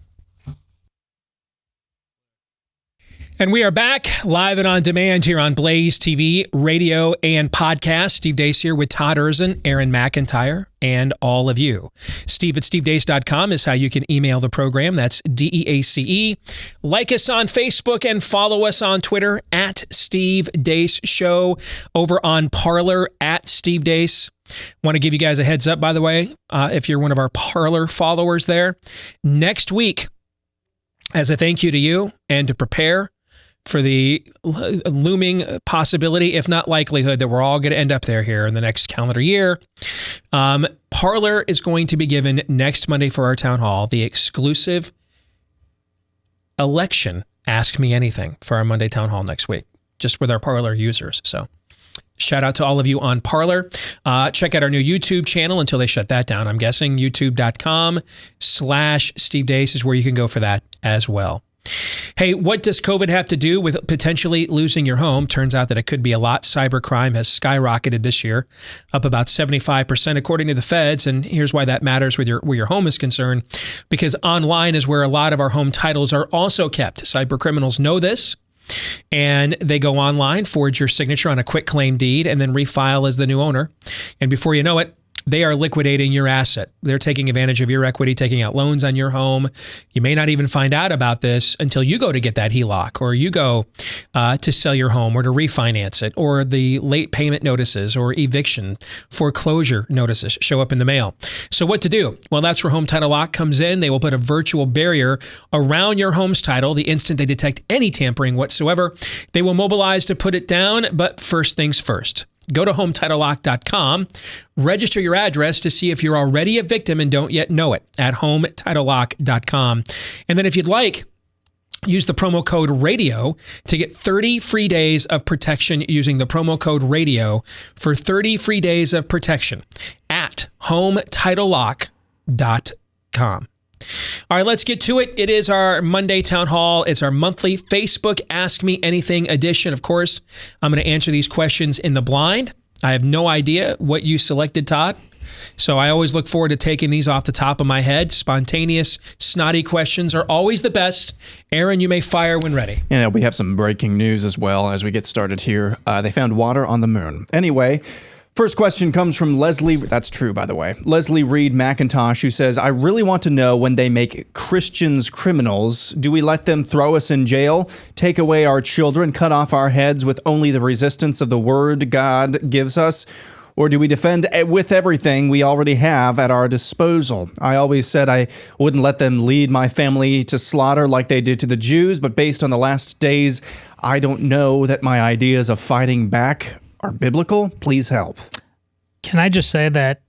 And we are back live and on demand here on Blaze TV, radio, and podcast. Steve Deace here with Todd Erzin, Aaron McIntyre, and all of you. Steve at stevedeace.com is how you can email the program. That's DEACE. Like us on Facebook and follow us on Twitter at Steve Deace Show. Over on Parler at Steve Deace. Want to give you guys a heads up, by the way, if you're one of our Parler followers there. Next week, as a thank you to you and to prepare for the looming possibility, if not likelihood, that we're all going to end up there here in the next calendar year. Parler is going to be given next Monday for our town hall the exclusive election Ask Me Anything for our Monday town hall next week, just with our Parler users. So shout out to all of you on Parler. Check out our new YouTube channel until they shut that down. I'm guessing youtube.com/Steve Deace is where you can go for that as well. Hey, what does COVID have to do with potentially losing your home? Turns out that it could be a lot. Cybercrime has skyrocketed this year, up about 75% according to the feds. And here's why that matters where your home is concerned, because online is where a lot of our home titles are also kept. Cybercriminals know this, and they go online, forge your signature on a quitclaim deed, and then refile as the new owner. And before you know it, they are liquidating your asset. They're taking advantage of your equity, taking out loans on your home. You may not even find out about this until you go to get that HELOC, or you go to sell your home or to refinance it, or the late payment notices or eviction foreclosure notices show up in the mail. So what to do? Well, that's where Home Title Lock comes in. They will put a virtual barrier around your home's title the instant they detect any tampering whatsoever. They will mobilize to put it down, but first things first. Go to HomeTitleLock.com, register your address to see if you're already a victim and don't yet know it at HomeTitleLock.com. And then if you'd like, use the promo code RADIO to get 30 free days of protection using the promo code RADIO for 30 free days of protection at HomeTitleLock.com. All right, let's get to it. It is our Monday Town Hall. It's our monthly Facebook Ask Me Anything edition. Of course, I'm going to answer these questions in the blind. I have no idea what you selected, Todd. So I always look forward to taking these off the top of my head. Spontaneous, snotty questions are always the best. Aaron, you may fire when ready. And we have some breaking news as well as we get started here. They found water on the moon. Anyway, First question comes from Leslie. That's true, by the way. Leslie Reed McIntosh, who says, I really want to know when they make Christians criminals. Do we let them throw us in jail, take away our children, cut off our heads with only the resistance of the word God gives us? Or do we defend with everything we already have at our disposal? I always said I wouldn't let them lead my family to slaughter like they did to the Jews, but based on the last days, I don't know that my ideas of fighting back are biblical. Please help. Can I just say that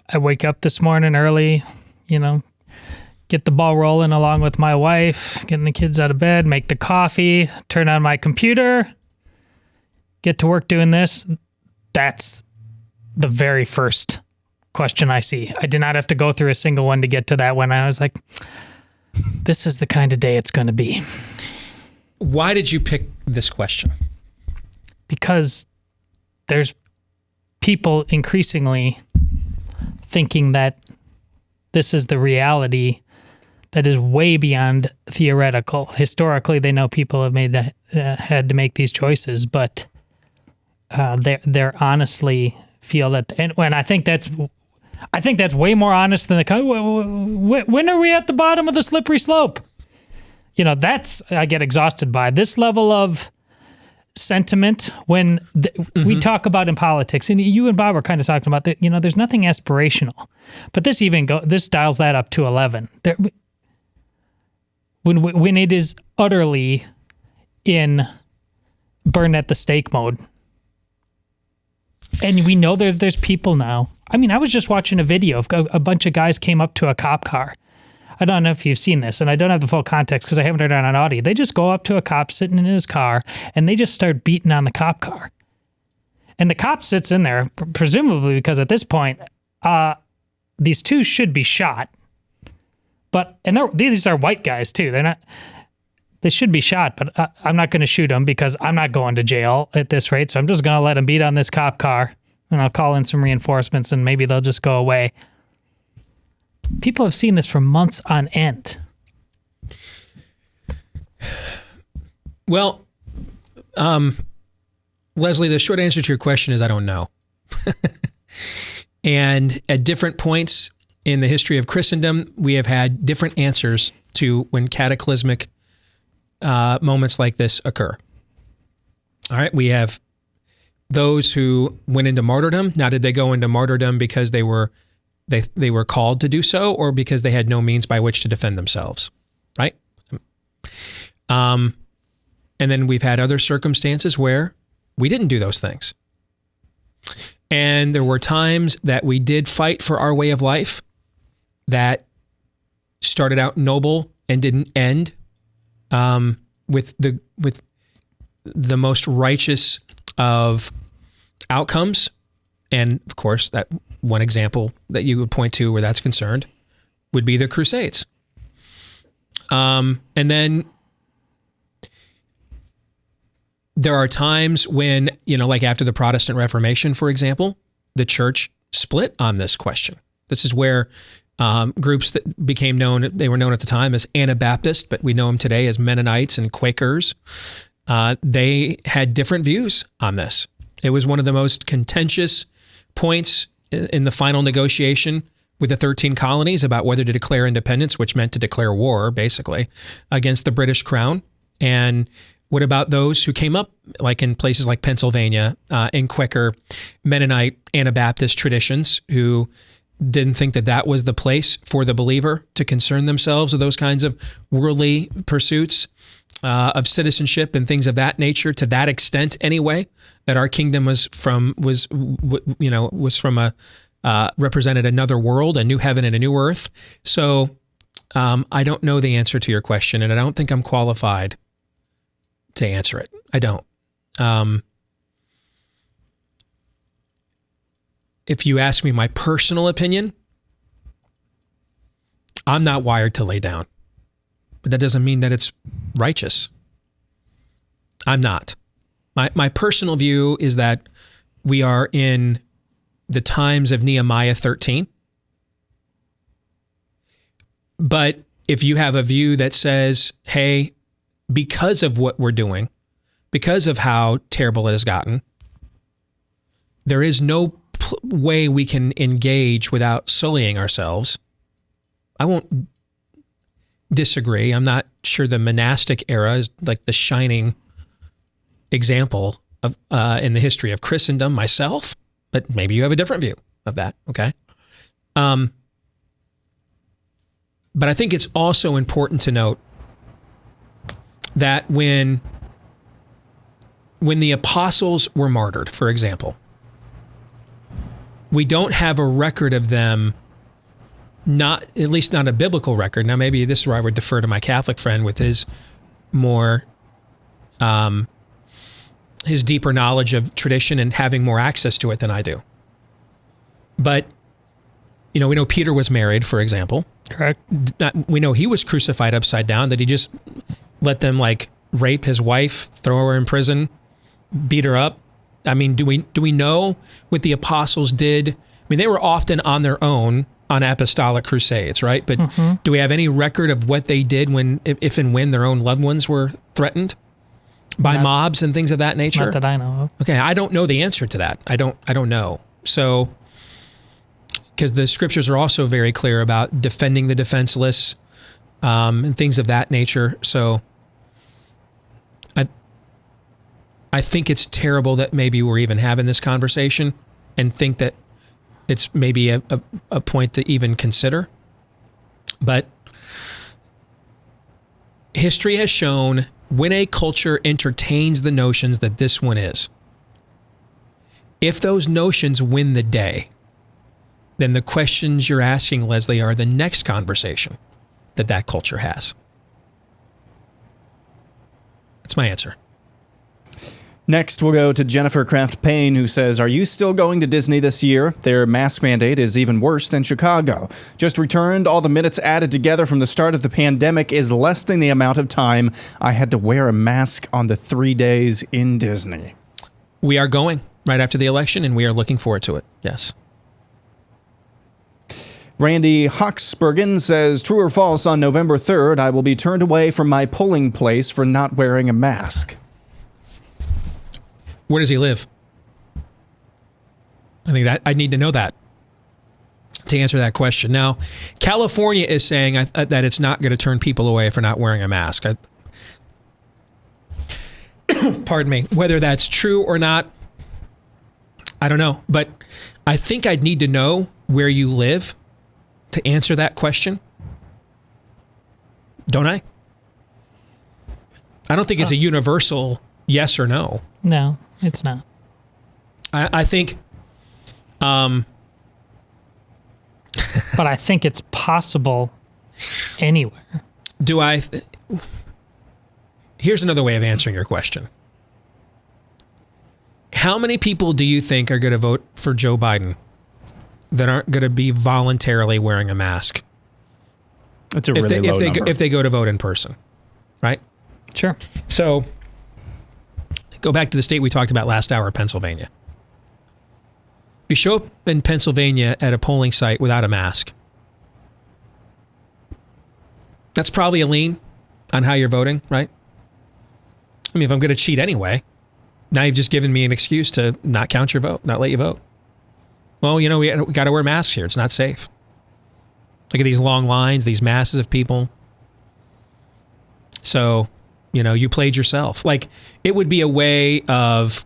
I wake up this morning early, get the ball rolling along with my wife, getting the kids out of bed, make the coffee, turn on my computer, get to work doing this. That's the very first question I see. I did not have to go through a single one to get to that one. I was like, this is the kind of day it's going to be. Why did you pick this question? Because there's people increasingly thinking that this is the reality that is way beyond theoretical. Historically, they know people have made had to make these choices, but they're honestly feel that, and I think that's way more honest than when are we at the bottom of the slippery slope? That's I get exhausted by this level of sentiment when we talk about in politics, and you and Bob are kind of talking about that. There's nothing aspirational, but this dials that up to 11. When it is utterly in burn at the stake mode, and we know there's people now. I mean, I was just watching a video of a bunch of guys came up to a cop car. I don't know if you've seen this, and I don't have the full context because I haven't heard it on audio. They just go up to a cop sitting in his car, and they just start beating on the cop car. And the cop sits in there, presumably because at this point, these two should be shot. These are white guys too. They should be shot, but I'm not going to shoot them because I'm not going to jail at this rate. So I'm just going to let them beat on this cop car, and I'll call in some reinforcements, and maybe they'll just go away. People have seen this for months on end. Well, Leslie, the short answer to your question is I don't know. And at different points in the history of Christendom, we have had different answers to when cataclysmic moments like this occur. All right, we have those who went into martyrdom. Now, did they go into martyrdom because they were called to do so, or because they had no means by which to defend themselves, right? And then we've had other circumstances where we didn't do those things. And there were times that we did fight for our way of life that started out noble and didn't end with the most righteous of outcomes. And of course, that one example that you would point to where that's concerned would be the Crusades. And then there are times when, like after the Protestant Reformation, for example, the church split on this question. This is where groups that became known, they were known at the time as Anabaptist, but we know them today as Mennonites and Quakers. They had different views on this. It was one of the most contentious points in the final negotiation with the 13 colonies about whether to declare independence, which meant to declare war, basically, against the British crown. And what about those who came up, like in places like Pennsylvania, in Quaker, Mennonite, Anabaptist traditions, who didn't think that that was the place for the believer to concern themselves with those kinds of worldly pursuits of citizenship and things of that nature, to that extent anyway, that our kingdom was from represented another world, a new heaven and a new earth. So I don't know the answer to your question, and I don't think I'm qualified to answer it. I don't. If you ask me my personal opinion, I'm not wired to lay down. But that doesn't mean that it's righteous. I'm not. My personal view is that we are in the times of Nehemiah 13. But if you have a view that says, hey, because of what we're doing, because of how terrible it has gotten, there is no way we can engage without sullying ourselves. I won't disagree. I'm not sure the monastic era is like the shining example of in the history of Christendom myself, but maybe you have a different view of that, okay? But I think it's also important to note that when the apostles were martyred, for example, we don't have a record of them, not at least not a biblical record. Now, maybe this is where I would defer to my Catholic friend with his more, his deeper knowledge of tradition and having more access to it than I do. But, we know Peter was married, for example. Correct. We know he was crucified upside down, that he just let them rape his wife, throw her in prison, beat her up. I mean, do we know what the apostles did? I mean, they were often on their own on apostolic crusades, right? But do we have any record of what they did if and when their own loved ones were threatened by mobs and things of that nature? Not that I know of. Okay, I don't know the answer to that. I don't know. So, because the scriptures are also very clear about defending the defenseless and things of that nature. So, I think it's terrible that maybe we're even having this conversation and think that it's maybe a point to even consider. But history has shown when a culture entertains the notions that this one is, if those notions win the day, then the questions you're asking, Leslie, are the next conversation that culture has. That's my answer. Next, we'll go to Jennifer Kraft Payne, who says, are you still going to Disney this year? Their mask mandate is even worse than Chicago. Just returned. All the minutes added together from the start of the pandemic is less than the amount of time I had to wear a mask on the 3 days in Disney. We are going right after the election, and we are looking forward to it. Yes. Randy Hoxbergen says, true or false, on November 3rd, I will be turned away from my polling place for not wearing a mask. Where does he live? I think that I need to know that to answer that question. Now, California is saying that it's not going to turn people away for not wearing a mask. Pardon me. Whether that's true or not, I don't know. But I think I'd need to know where you live to answer that question. Don't I? I don't think it's a universal yes or no. No, it's not. I think... but I think it's possible anywhere. Here's another way of answering your question. How many people do you think are going to vote for Joe Biden that aren't going to be voluntarily wearing a mask? That's a really low number. If they go to vote in person, right? Sure. So, go back to the state we talked about last hour, Pennsylvania. You show up in Pennsylvania at a polling site without a mask. That's probably a lean on how you're voting, right? I mean, if I'm going to cheat anyway, now you've just given me an excuse to not count your vote, not let you vote. Well, we got to wear masks here. It's not safe. Look at these long lines, these masses of people. So, you played yourself. It would be a way of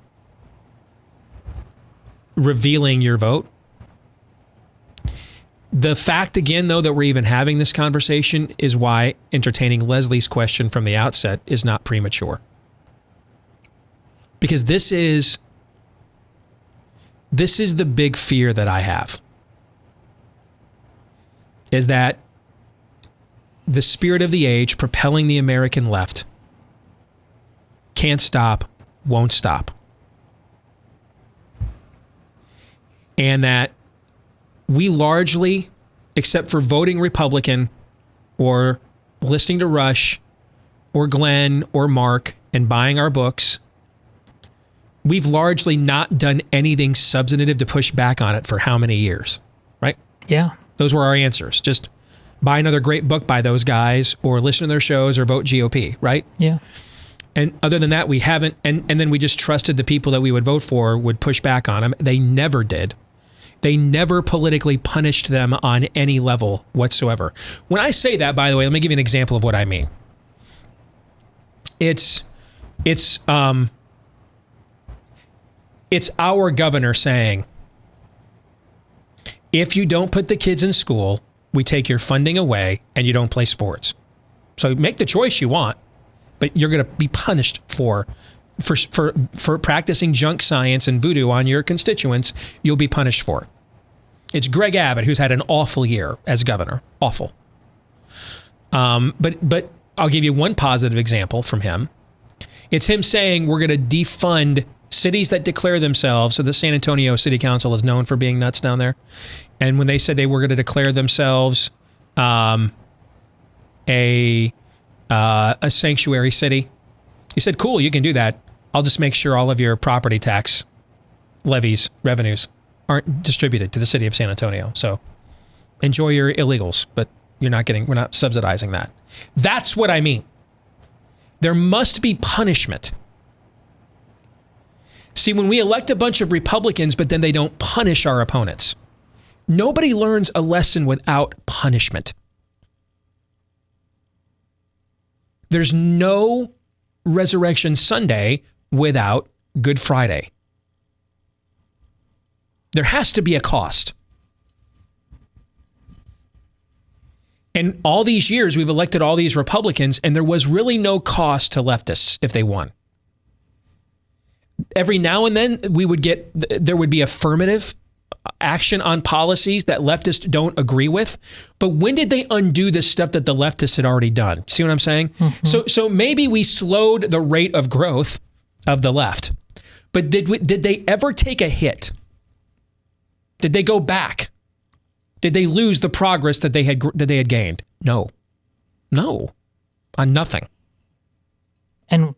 revealing your vote. The fact, again, though, that we're even having this conversation is why entertaining Leslie's question from the outset is not premature. Because this is the big fear that I have, is that the spirit of the age propelling the American left can't stop, won't stop. And that we largely, except for voting Republican or listening to Rush or Glenn or Mark and buying our books, we've largely not done anything substantive to push back on it for how many years, right? Yeah. Those were our answers. Just buy another great book by those guys or listen to their shows or vote GOP, right? Yeah. And other than that, we haven't, and then we just trusted the people that we would vote for would push back on them. They never did. They never politically punished them on any level whatsoever. When I say that, by the way, let me give you an example of what I mean. It's our governor saying, if you don't put the kids in school, we take your funding away and you don't play sports. So make the choice you want, but you're going to be punished for practicing junk science and voodoo on your constituents. You'll be punished for it. It's Greg Abbott, who's had an awful year as governor. Awful. But I'll give you one positive example from him. It's him saying we're going to defund cities that declare themselves. So the San Antonio City Council is known for being nuts down there. And when they said they were going to declare themselves a sanctuary city, he said, cool, you can do that. I'll just make sure all of your property tax levies, revenues, aren't distributed to the city of San Antonio. So enjoy your illegals, but we're not subsidizing that. That's what I mean. There must be punishment. See, when we elect a bunch of Republicans, but then they don't punish our opponents, nobody learns a lesson without punishment. There's no Resurrection Sunday without Good Friday. There has to be a cost. And all these years, we've elected all these Republicans, and there was really no cost to leftists if they won. Every now and then, there would be affirmative action on policies that leftists don't agree with. But when did they undo the stuff that the leftists had already done? See what I'm saying? Mm-hmm. So maybe we slowed the rate of growth of the left. But did they ever take a hit? Did they go back? Did they lose the progress that they had gained? No, on nothing. And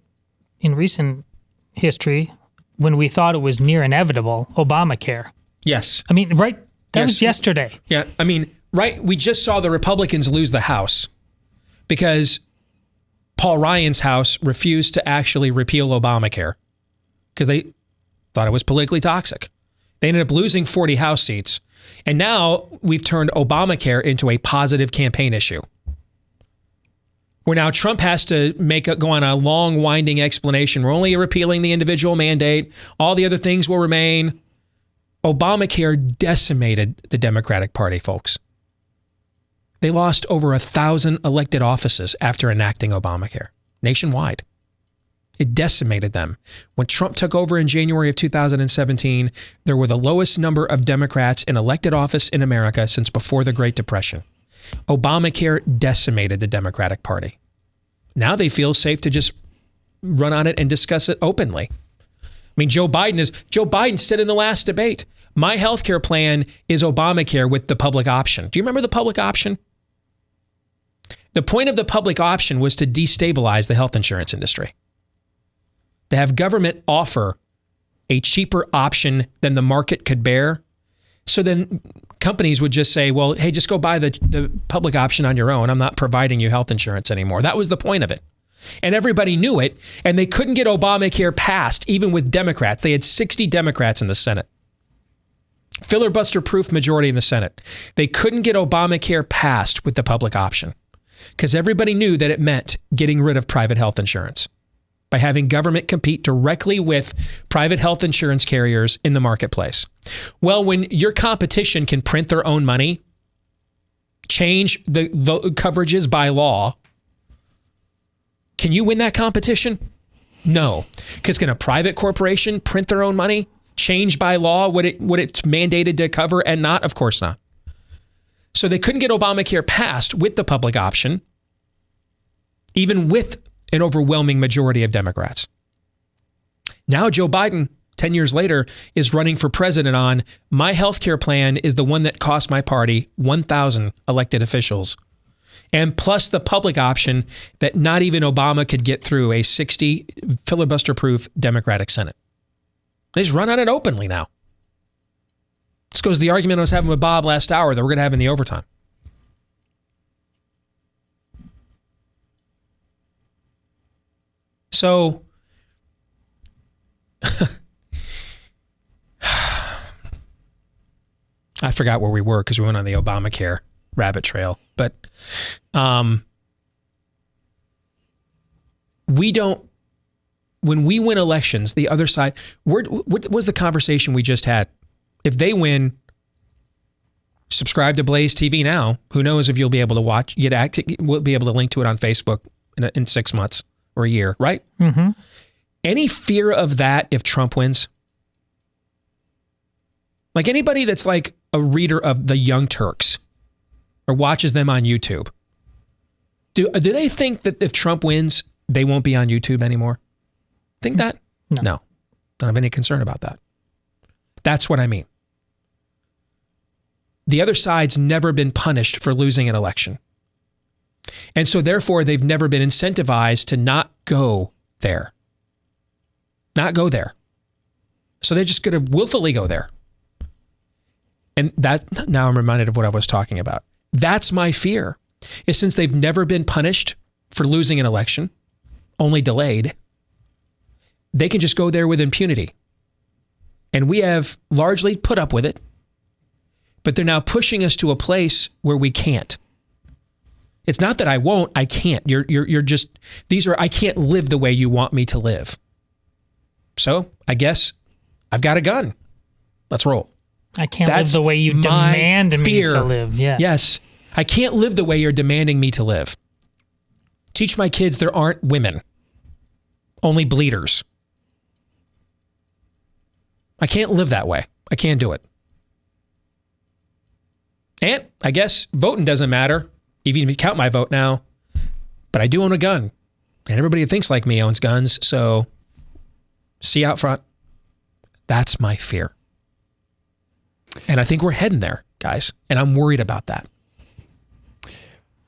in recent history, when we thought it was near inevitable, Obamacare. Yes. I mean, right? That was yesterday. Yeah. I mean, right. We just saw the Republicans lose the House because Paul Ryan's House refused to actually repeal Obamacare because they thought it was politically toxic. They ended up losing 40 House seats. And now we've turned Obamacare into a positive campaign issue, where now Trump has to go on a long, winding explanation. We're only repealing the individual mandate. All the other things will remain. Obamacare decimated the Democratic Party, folks. They lost over 1,000 elected offices after enacting Obamacare nationwide. It decimated them. When Trump took over in January of 2017, there were the lowest number of Democrats in elected office in America since before the Great Depression. Obamacare decimated the Democratic Party. Now they feel safe to just run on it and discuss it openly. I mean, Joe Biden said in the last debate, my healthcare plan is Obamacare with the public option. Do you remember the public option? The point of the public option was to destabilize the health insurance industry, to have government offer a cheaper option than the market could bear. So then companies would just say, well, hey, just go buy the public option on your own. I'm not providing you health insurance anymore. That was the point of it. And everybody knew it, and they couldn't get Obamacare passed, even with Democrats. They had 60 Democrats in the Senate. Filibuster-proof majority in the Senate. They couldn't get Obamacare passed with the public option because everybody knew that it meant getting rid of private health insurance by having government compete directly with private health insurance carriers in the marketplace. Well, when your competition can print their own money, change the coverages by law, can you win that competition? No. Because can a private corporation print their own money, change by law what it's mandated to cover and not? Of course not. So they couldn't get Obamacare passed with the public option, even with an overwhelming majority of Democrats. Now Joe Biden, 10 years later, is running for president on my healthcare plan is the one that cost my party 1,000 elected officials. And plus the public option that not even Obama could get through a 60 filibuster-proof Democratic Senate. They just run on it openly now. This goes to the argument I was having with Bob last hour that we're going to have in the overtime. So, I forgot where we were because we went on the Obamacare rabbit trail. But we don't, when we win elections, the other side, what was the conversation we just had? If they win, subscribe to BlazeTV now. Who knows if you'll be able to watch, we'll be able to link to it on Facebook in 6 months or a year, right? Mm-hmm. Any fear of that if Trump wins? Like anybody that's like a reader of the Young Turks or watches them on YouTube, do they think that if Trump wins, they won't be on YouTube anymore? Think that? No. Don't have any concern about that. That's what I mean. The other side's never been punished for losing an election. And so therefore, they've never been incentivized to not go there. Not go there. So they're just going to willfully go there. And that, now I'm reminded of what I was talking about. That's my fear, is since they've never been punished for losing an election, only delayed, they can just go there with impunity. And we have largely put up with it, but they're now pushing us to a place where we can't. It's not that I won't, I can't. You're just, I can't live the way you want me to live. So I guess I've got a gun. Let's roll. I can't live the way you demand me to live. Yeah. Yes. I can't live the way you're demanding me to live. Teach my kids there aren't women, only bleeders. I can't live that way. I can't do it. And I guess voting doesn't matter, even if you count my vote now. But I do own a gun. And everybody who thinks like me owns guns. So see out front. That's my fear. And I think we're heading there, guys. And I'm worried about that.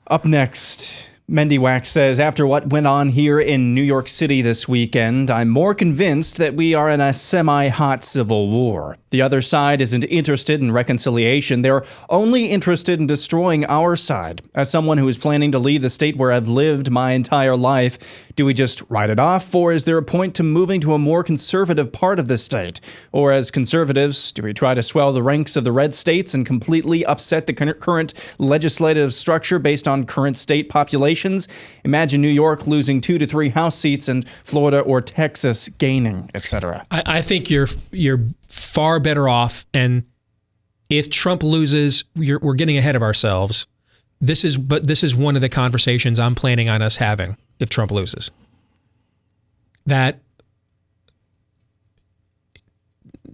Up next, Mendy Wax says, after what went on here in New York City this weekend, I'm more convinced that we are in a semi-hot civil war. The other side isn't interested in reconciliation. They're only interested in destroying our side. As someone who is planning to leave the state where I've lived my entire life, do we just write it off, or is there a point to moving to a more conservative part of the state? Or as conservatives, do we try to swell the ranks of the red states and completely upset the current legislative structure based on current state populations? Imagine New York losing 2 to 3 House seats and Florida or Texas gaining, etc. I think you're far better off. And if Trump loses, we're getting ahead of ourselves. This is one of the conversations I'm planning on us having if Trump loses. That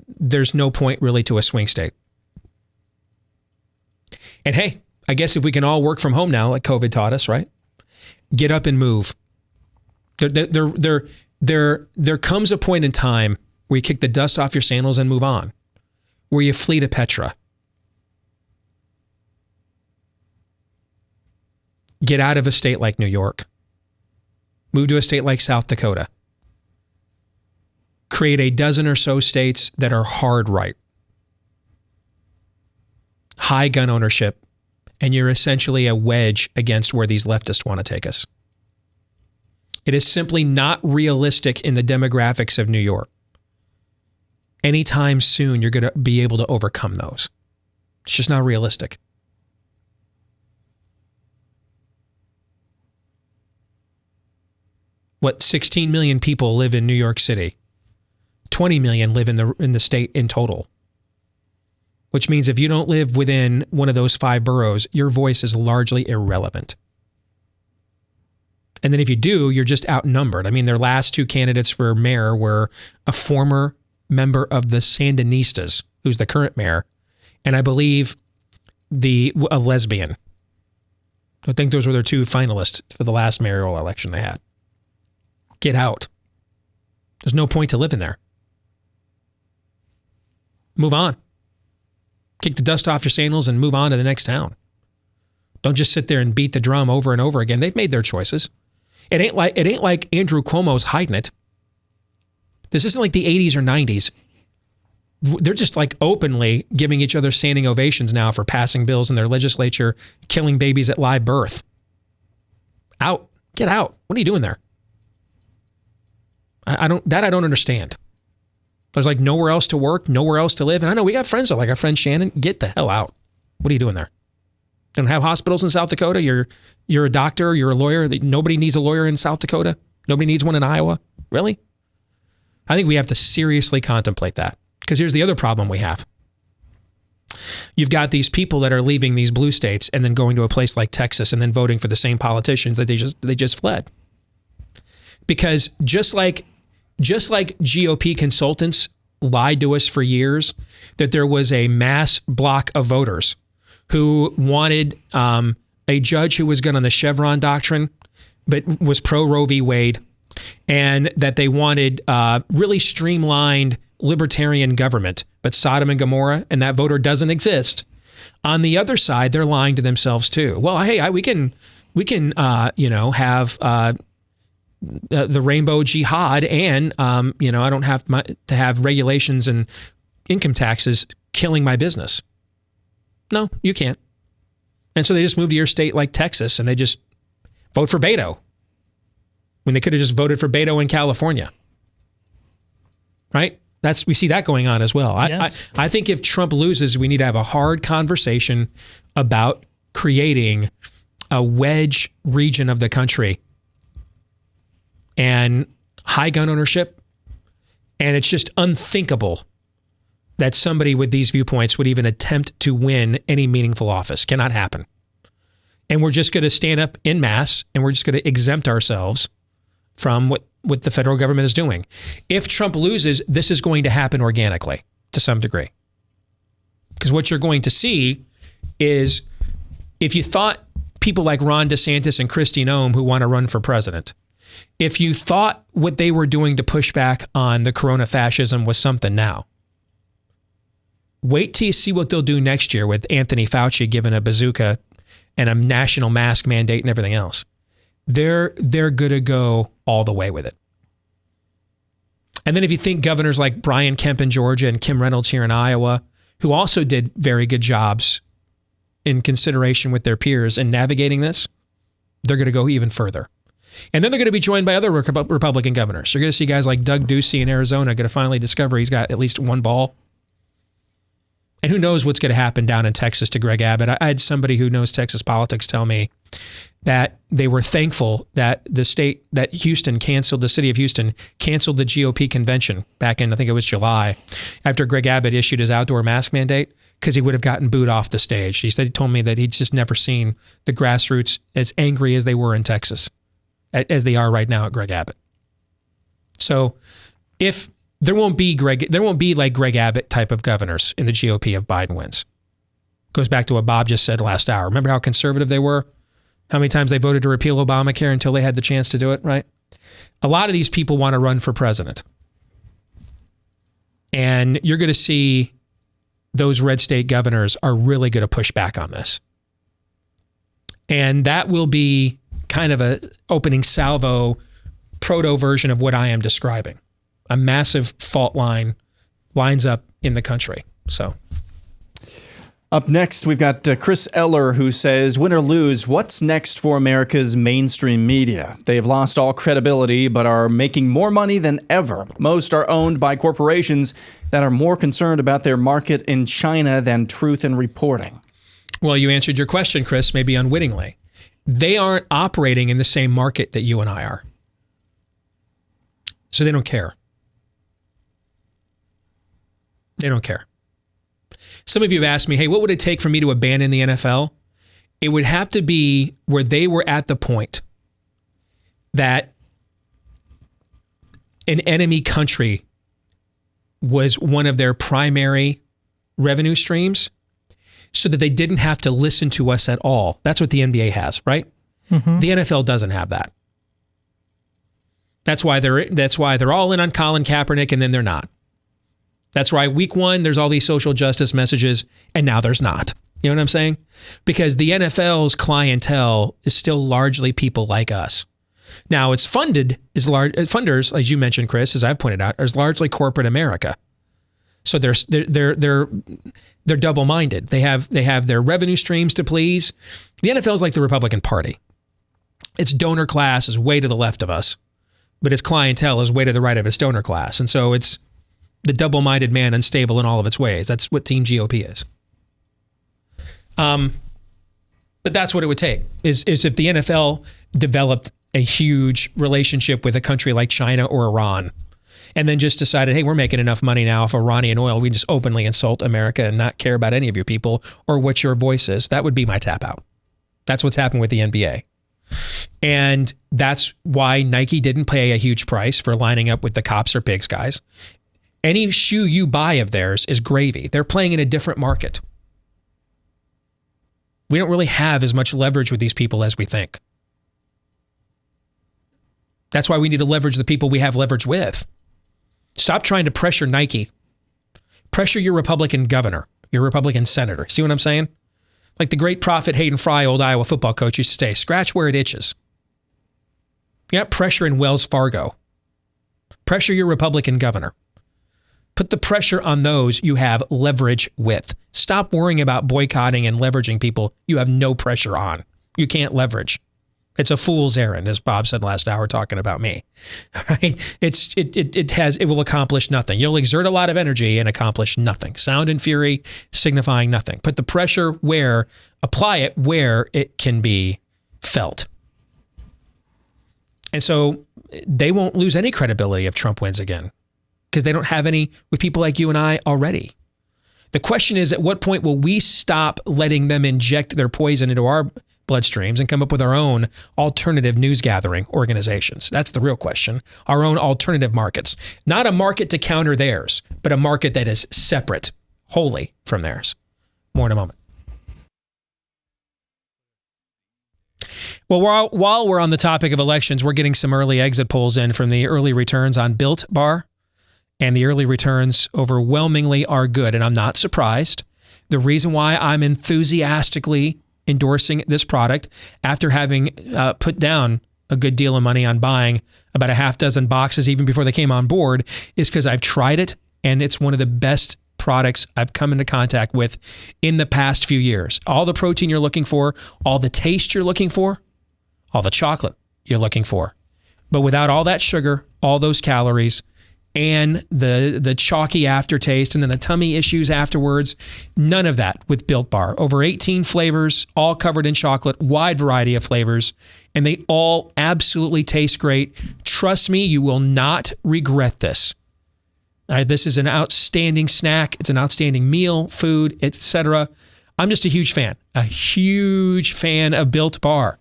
there's no point really to a swing state. And hey, I guess if we can all work from home now, like COVID taught us, right? Get up and move. There comes a point in time where you kick the dust off your sandals and move on, where you flee to Petra. Get out of a state like New York. Move to a state like South Dakota. Create a dozen or so states that are hard right. High gun ownership, and you're essentially a wedge against where these leftists want to take us. It is simply not realistic in the demographics of New York. Anytime soon, you're going to be able to overcome those. It's just not realistic. What, 16 million people live in New York City. 20 million live in the state in total. Which means if you don't live within one of those 5 boroughs, your voice is largely irrelevant. And then if you do, you're just outnumbered. I mean, their last 2 candidates for mayor were a former member of the Sandinistas, who's the current mayor, and I believe a lesbian. I think those were their 2 finalists for the last mayoral election they had. Get out. There's no point to living there. Move on. Kick the dust off your sandals and move on to the next town. Don't just sit there and beat the drum over and over again. They've made their choices. It ain't like Andrew Cuomo's hiding it. This isn't like the 80s or 90s. They're just like openly giving each other standing ovations now for passing bills in their legislature, killing babies at live birth. Out. Get out. What are you doing there? I don't understand. There's like nowhere else to work, nowhere else to live. And I know we got friends, like our friend Shannon. Get the hell out. What are you doing there? Don't have hospitals in South Dakota. You're a doctor. You're a lawyer. Nobody needs a lawyer in South Dakota. Nobody needs one in Iowa. Really? I think we have to seriously contemplate that. Because here's the other problem we have. You've got these people that are leaving these blue states and then going to a place like Texas and then voting for the same politicians that they just fled. Because just like GOP consultants lied to us for years that there was a mass block of voters who wanted a judge who was good on the Chevron doctrine, but was pro Roe v. Wade, and that they wanted really streamlined libertarian government, but Sodom and Gomorrah, and that voter doesn't exist. On the other side, they're lying to themselves too. Well, hey, we can have the rainbow jihad, and I don't have to have regulations and income taxes killing my business. No, you can't. And so they just moved to your state like Texas, and they just vote for Beto when they could have just voted for Beto in California, right? We see that going on as well. Yes. I think if Trump loses, we need to have a hard conversation about creating a wedge region of the country and high gun ownership. And it's just unthinkable that somebody with these viewpoints would even attempt to win any meaningful office. Cannot happen. And we're just going to stand up en masse, and we're just going to exempt ourselves from what the federal government is doing. If Trump loses, this is going to happen organically to some degree. Because what you're going to see is, if you thought people like Ron DeSantis and Kristi Noem, who want to run for president, if you thought what they were doing to push back on the corona fascism was something now, wait till you see what they'll do next year with Anthony Fauci given a bazooka and a national mask mandate and everything else. They're going to go all the way with it. And then if you think governors like Brian Kemp in Georgia and Kim Reynolds here in Iowa, who also did very good jobs in consideration with their peers in navigating this, they're going to go even further. And then they're going to be joined by other Republican governors. You're going to see guys like Doug Ducey in Arizona going to finally discover he's got at least one ball. And who knows what's going to happen down in Texas to Greg Abbott. I had somebody who knows Texas politics tell me that they were thankful that the city of Houston canceled the GOP convention back in, I think it was July, after Greg Abbott issued his outdoor mask mandate, because he would have gotten booed off the stage. He told me that he'd just never seen the grassroots as angry as they were in Texas, as they are right now at Greg Abbott. So if there won't be like Greg Abbott type of governors in the GOP if Biden wins. Goes back to what Bob just said last hour. Remember how conservative they were? How many times they voted to repeal Obamacare until they had the chance to do it, right? A lot of these people want to run for president. And you're going to see those red state governors are really going to push back on this. And that will be kind of a opening salvo proto version of what I am describing. A massive fault line lines up in the country. So, up next, we've got Chris Eller, who says, win or lose, what's next for America's mainstream media? They've lost all credibility, but are making more money than ever. Most are owned by corporations that are more concerned about their market in China than truth in reporting. Well, you answered your question, Chris, maybe unwittingly. They aren't operating in the same market that you and I are. So they don't care. They don't care. Some of you have asked me, hey, what would it take for me to abandon the NFL? It would have to be where they were at the point that an enemy country was one of their primary revenue streams, so that they didn't have to listen to us at all. That's what the NBA has, right? Mm-hmm. The NFL doesn't have that. That's why they're all in on Colin Kaepernick, and then they're not. That's why week one, there's all these social justice messages, and now there's not. You know what I'm saying? Because the NFL's clientele is still largely people like us. Now, it's funders, as you mentioned, Chris, as I've pointed out, is largely corporate America. So they're double-minded. They have their revenue streams to please. The NFL is like the Republican Party. Its donor class is way to the left of us, but its clientele is way to the right of its donor class. And so it's The double-minded man, unstable in all of its ways. That's what Team GOP is. But that's what it would take, is if the NFL developed a huge relationship with a country like China or Iran, and then just decided, hey, we're making enough money now off Iranian oil, we just openly insult America and not care about any of your people or what your voice is. That would be my tap out. That's what's happened with the NBA. And that's why Nike didn't pay a huge price for lining up with the cops or pigs guys. Any shoe you buy of theirs is gravy. They're playing in a different market. We don't really have as much leverage with these people as we think. That's why we need to leverage the people we have leverage with. Stop trying to pressure Nike. Pressure your Republican governor, your Republican senator. See what I'm saying? Like the great prophet Hayden Fry, old Iowa football coach, used to say, scratch where it itches. You're not pressuring Wells Fargo. Pressure your Republican governor. Put the pressure on those you have leverage with. Stop worrying about boycotting and leveraging people you have no pressure on. You can't leverage. It's a fool's errand, as Bob said last hour talking about me. Right? It will accomplish nothing. You'll exert a lot of energy and accomplish nothing. Sound and fury signifying nothing. Put the pressure apply it where it can be felt. And so they won't lose any credibility if Trump wins again, because they don't have any with people like you and I already. The question is, at what point will we stop letting them inject their poison into our bloodstreams and come up with our own alternative news gathering organizations? That's the real question. Our own alternative markets. Not a market to counter theirs, but a market that is separate, wholly from theirs. More in a moment. Well, while we're on the topic of elections, we're getting some early exit polls in from the early returns on Built Bar. And the early returns overwhelmingly are good. And I'm not surprised. The reason why I'm enthusiastically endorsing this product after having put down a good deal of money on buying about a half dozen boxes even before they came on board is because I've tried it, and it's one of the best products I've come into contact with in the past few years. All the protein you're looking for, all the taste you're looking for, all the chocolate you're looking for, but without all that sugar, all those calories, and the chalky aftertaste and then the tummy issues afterwards. None of that with Built Bar. Over 18 flavors, all covered in chocolate, wide variety of flavors, and they all absolutely taste great. Trust me, you will not regret this. All right, this is an outstanding snack. It's an outstanding meal, food, etc. I'm just a huge fan of Built Bar.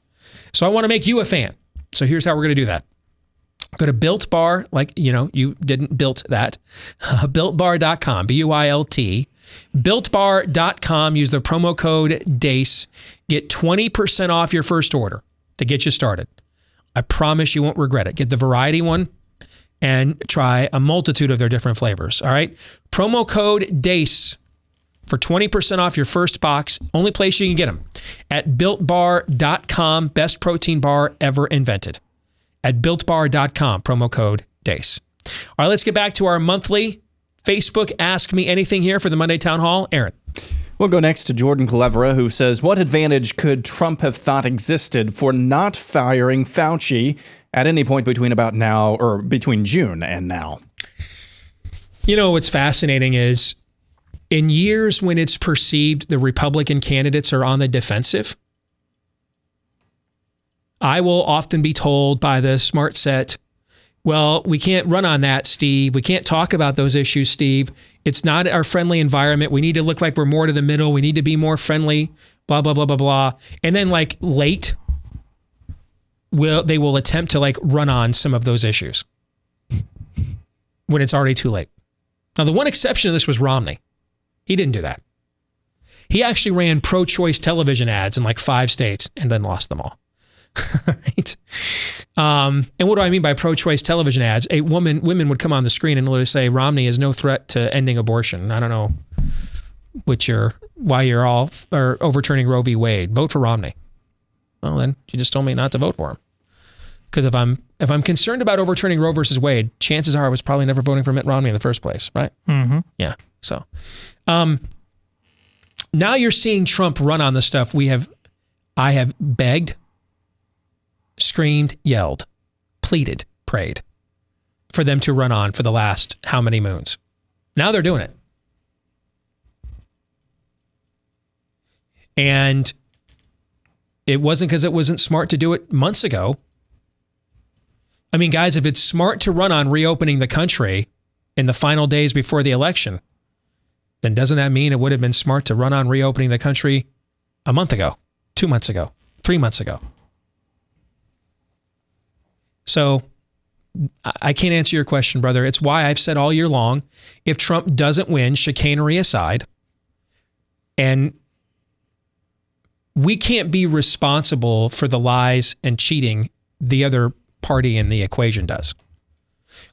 So I want to make you a fan. So here's how we're going to do that. Go to Built Bar, like, you didn't built that. BuiltBar.com, B-U-I-L-T. BuiltBar.com. Use the promo code DACE. Get 20% off your first order to get you started. I promise you won't regret it. Get the variety one and try a multitude of their different flavors. All right? Promo code DACE for 20% off your first box. Only place you can get them. At BuiltBar.com. Best protein bar ever invented. At BuiltBar.com, promo code DACE. All right, let's get back to our monthly Facebook Ask Me Anything here for the Monday Town Hall. Aaron. We'll go next to Jordan Culevra, who says, what advantage could Trump have thought existed for not firing Fauci at any point between about now, or between June and now? What's fascinating is in years when it's perceived the Republican candidates are on the defensive, I will often be told by the smart set, well, we can't run on that, Steve. We can't talk about those issues, Steve. It's not our friendly environment. We need to look like we're more to the middle. We need to be more friendly, blah, blah, blah, blah, blah. And then late, they will attempt to run on some of those issues when it's already too late. Now, the one exception to this was Romney. He didn't do that. He actually ran pro-choice television ads in 5 states and then lost them all. Right. And what do I mean by pro-choice television ads? Women would come on the screen and literally say Romney is no threat to ending abortion. I don't know why you're all are overturning Roe v. Wade. Vote for Romney. Well, then you just told me not to vote for him. Because if I'm concerned about overturning Roe versus Wade, chances are I was probably never voting for Mitt Romney in the first place, right? Mm-hmm. Yeah. So now you're seeing Trump run on the stuff I have begged, screamed, yelled, pleaded, prayed for them to run on for the last how many moons? Now they're doing it. And it wasn't because it wasn't smart to do it months ago. I mean, guys, if it's smart to run on reopening the country in the final days before the election, then doesn't that mean it would have been smart to run on reopening the country a month ago, 2 months ago, 3 months ago? So I can't answer your question, brother. It's why I've said all year long, if Trump doesn't win, chicanery aside, and we can't be responsible for the lies and cheating the other party in the equation does.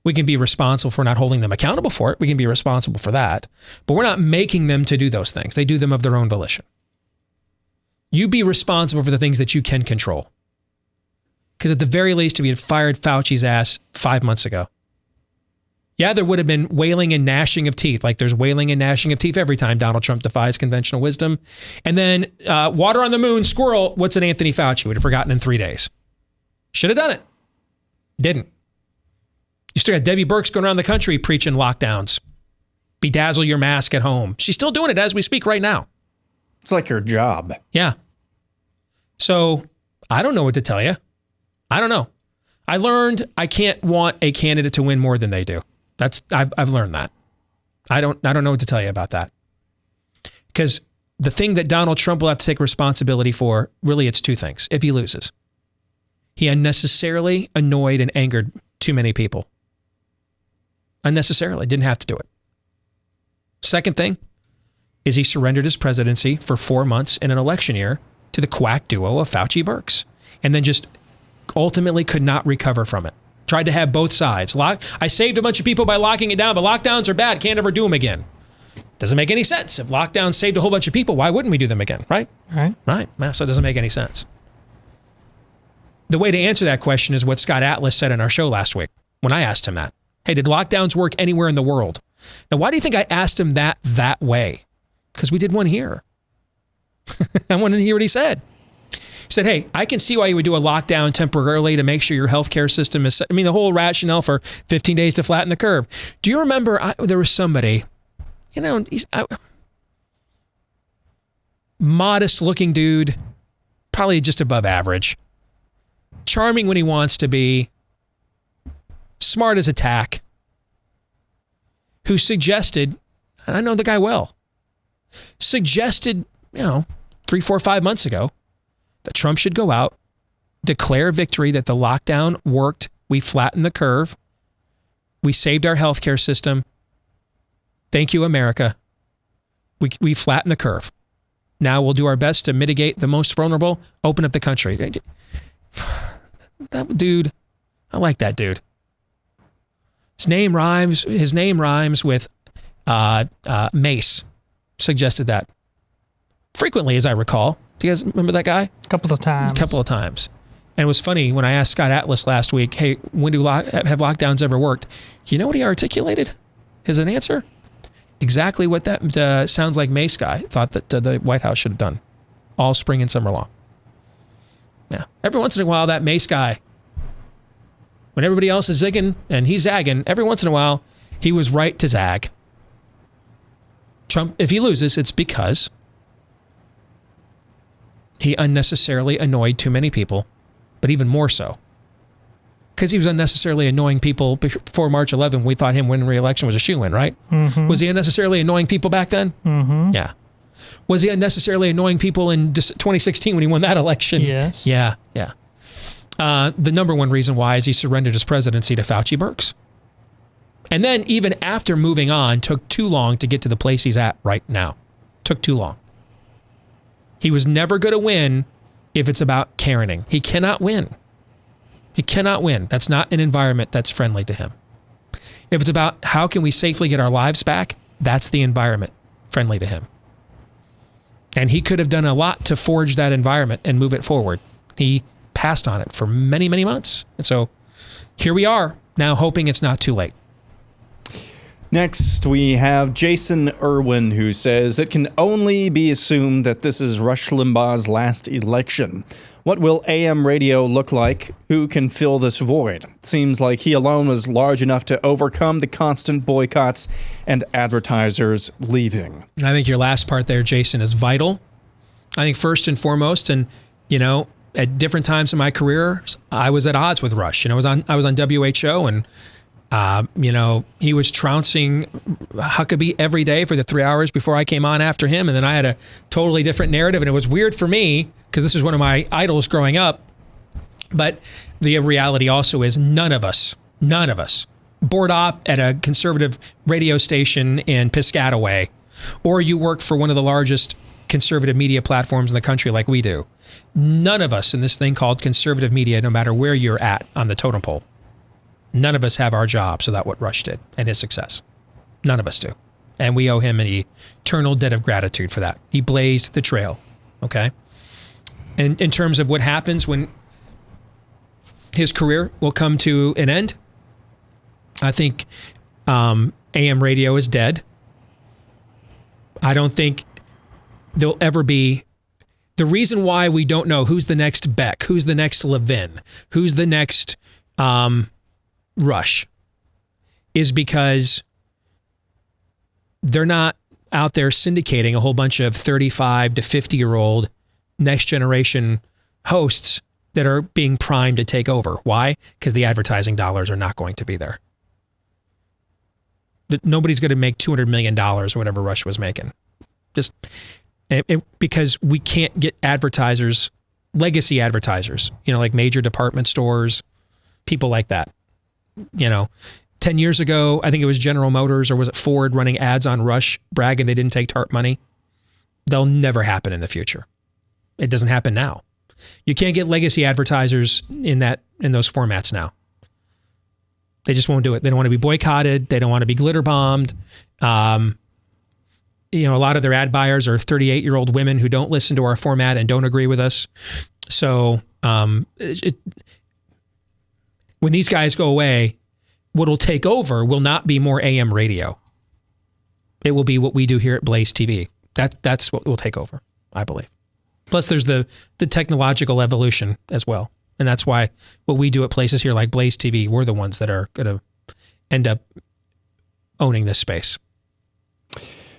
We can be responsible for not holding them accountable for it. We can be responsible for that. But we're not making them to do those things. They do them of their own volition. You be responsible for the things that you can control. Because at the very least, if you had fired Fauci's ass 5 months ago, yeah, there would have been wailing and gnashing of teeth, like there's wailing and gnashing of teeth every time Donald Trump defies conventional wisdom. And then water on the moon, squirrel, what's an Anthony Fauci? Would have forgotten in 3 days. Should have done it. Didn't. You still got Debbie Birx going around the country preaching lockdowns. Bedazzle your mask at home. She's still doing it as we speak right now. It's like her job. Yeah. So I don't know what to tell you. I don't know. I learned I can't want a candidate to win more than they do. I've learned that. I don't know what to tell you about that. Because the thing that Donald Trump will have to take responsibility for, really it's two things if he loses. He unnecessarily annoyed and angered too many people. Unnecessarily. Didn't have to do it. Second thing is he surrendered his presidency for 4 months in an election year to the quack duo of Fauci-Birx. And then just ultimately could not recover from it. Tried to have both sides. I saved a bunch of people by locking it down, but lockdowns are bad. Can't ever do them again. Doesn't make any sense. If lockdowns saved a whole bunch of people, why wouldn't we do them again? Right? Right. So it doesn't make any sense. The way to answer that question is what Scott Atlas said in our show last week when I asked him that. Hey, did lockdowns work anywhere in the world? Now, why do you think I asked him that way? Because we did one here. I wanted to hear what he said. He said, hey, I can see why you would do a lockdown temporarily to make sure your healthcare system is... I mean, the whole rationale for 15 days to flatten the curve. Do you remember there was somebody, modest-looking dude, probably just above average, charming when he wants to be, smart as a tack, who suggested, and I know the guy well, suggested, 3, 4, 5 months ago, that Trump should go out, declare victory, that the lockdown worked, we flattened the curve, we saved our healthcare system. Thank you, America. We flattened the curve. Now we'll do our best to mitigate the most vulnerable, open up the country. That dude, I like that dude. His name rhymes with Mace. Suggested that frequently, as I recall. Do you guys remember that guy? A couple of times. And it was funny when I asked Scott Atlas last week, hey, when do have lockdowns ever worked? You know what he articulated as an answer? Exactly what that sounds like Mace guy thought that the White House should have done all spring and summer long. Yeah. Every once in a while, that Mace guy, when everybody else is zigging and he's zagging, every once in a while, he was right to zag. Trump, if he loses, it's because he unnecessarily annoyed too many people, but even more so because he was unnecessarily annoying people before March 11. We thought him winning re-election was a shoo-in, right? Mm-hmm. Was he unnecessarily annoying people back then? Mm-hmm. Yeah. Was he unnecessarily annoying people in 2016 when he won that election? Yes. Yeah. The number one reason why is he surrendered his presidency to Fauci-Birx. And then even after moving on, took too long to get to the place he's at right now. Took too long. He was never going to win if it's about Careening. He cannot win. He cannot win. That's not an environment that's friendly to him. If it's about how can we safely get our lives back, that's the environment friendly to him. And he could have done a lot to forge that environment and move it forward. He passed on it for many, many months. And so here we are now, hoping it's not too late. Next, we have Jason Irwin, who says it can only be assumed that this is Rush Limbaugh's last election. What will AM radio look like? Who can fill this void? Seems like he alone was large enough to overcome the constant boycotts and advertisers leaving. I think your last part there, Jason, is vital. I think first and foremost, and at different times in my career, I was at odds with Rush. I was on WHO, and he was trouncing Huckabee every day for the 3 hours before I came on after him. And then I had a totally different narrative. And it was weird for me because this was one of my idols growing up. But the reality also is none of us, board op at a conservative radio station in Piscataway, or you work for one of the largest conservative media platforms in the country like we do. None of us in this thing called conservative media, no matter where you're at on the totem pole, none of us have our jobs without what Rush did and his success. None of us do. And we owe him an eternal debt of gratitude for that. He blazed the trail, okay? And in terms of what happens when his career will come to an end, I think AM radio is dead. I don't think there'll ever be... The reason why we don't know who's the next Beck, who's the next Levin, who's the next... Rush is because they're not out there syndicating a whole bunch of 35 to 50-year-old next generation hosts that are being primed to take over. Why? Because the advertising dollars are not going to be there. Nobody's going to make $200 million or whatever Rush was making. Just because we can't get advertisers, legacy advertisers, like major department stores, people like that. 10 years ago, I think it was General Motors or was it Ford running ads on Rush bragging they didn't take TARP money. They'll never happen in the future. It doesn't happen now. You can't get legacy advertisers in those formats now. They just won't do it. They don't want to be boycotted. They don't want to be glitter bombed. A lot of their ad buyers are 38-year-old women who don't listen to our format and don't agree with us. So, when these guys go away, what'll take over will not be more AM radio. It will be what we do here at BlazeTV. That's what will take over, I believe. Plus, there's the technological evolution as well. And that's why what we do at places here like BlazeTV, we're the ones that are going to end up owning this space.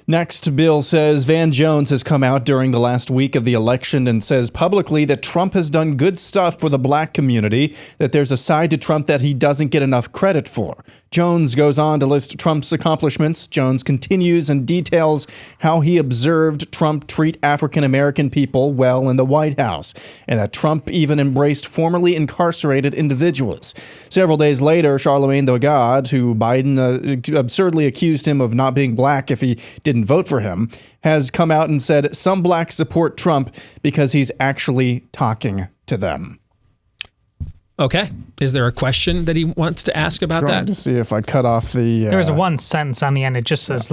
Next, Bill says Van Jones has come out during the last week of the election and says publicly that Trump has done good stuff for the black community, that there's a side to Trump that he doesn't get enough credit for. Jones goes on to list Trump's accomplishments. Jones continues and details how he observed Trump treat African-American people well in the White House, and that Trump even embraced formerly incarcerated individuals. Several days later, Charlemagne the God, who Biden absurdly accused him of not being black if he didn't vote for him, has come out and said some blacks support Trump because he's actually talking to them. Okay. Is there a question that he wants to ask about Trying that? to see if I cut off the... There's one sentence on the end. It just says,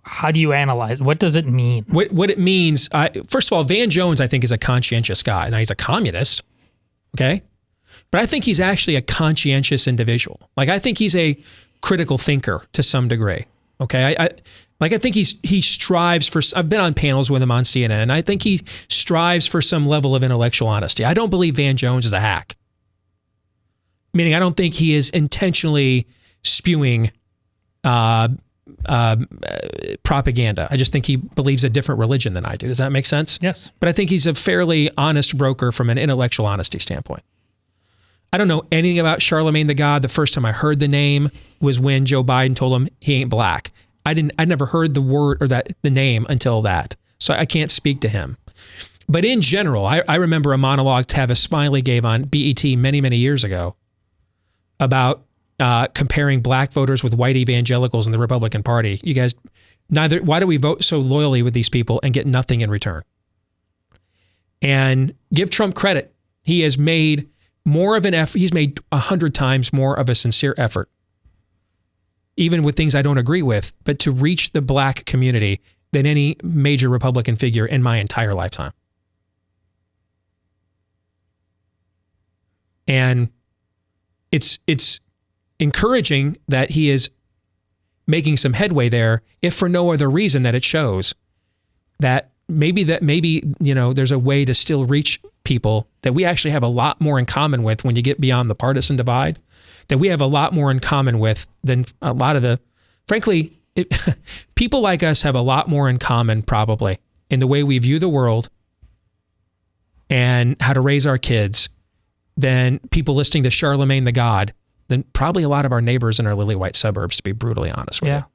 how do you analyze? What does it mean? What it means, first of all, Van Jones, I think, is a conscientious guy. Now, he's a communist, okay? But I think he's actually a conscientious individual. I think he's a critical thinker to some degree, okay? I think he strives for... I've been on panels with him on CNN. I think he strives for some level of intellectual honesty. I don't believe Van Jones is a hack. Meaning I don't think he is intentionally spewing propaganda. I just think he believes a different religion than I do. Does that make sense? Yes. But I think he's a fairly honest broker from an intellectual honesty standpoint. I don't know anything about Charlemagne the God. The first time I heard the name was when Joe Biden told him he ain't black. I'd never heard the word or the name until that. So I can't speak to him. But in general, I remember a monologue Tavis Smiley gave on BET many, many years ago about comparing black voters with white evangelicals in the Republican Party. You guys, why do we vote so loyally with these people and get nothing in return? And give Trump credit. He has made more of an effort. He's made 100 times more of a sincere effort, even with things I don't agree with, but to reach the black community than any major Republican figure in my entire lifetime. And it's encouraging that he is making some headway there, if for no other reason that it shows that maybe there's a way to still reach people that we actually have a lot more in common with when you get beyond the partisan divide, that we have a lot more in common with than a lot of the, frankly, people like us have a lot more in common probably in the way we view the world and how to raise our kids than people listening to Charlemagne the God, than probably a lot of our neighbors in our lily white suburbs, to be brutally honest with you.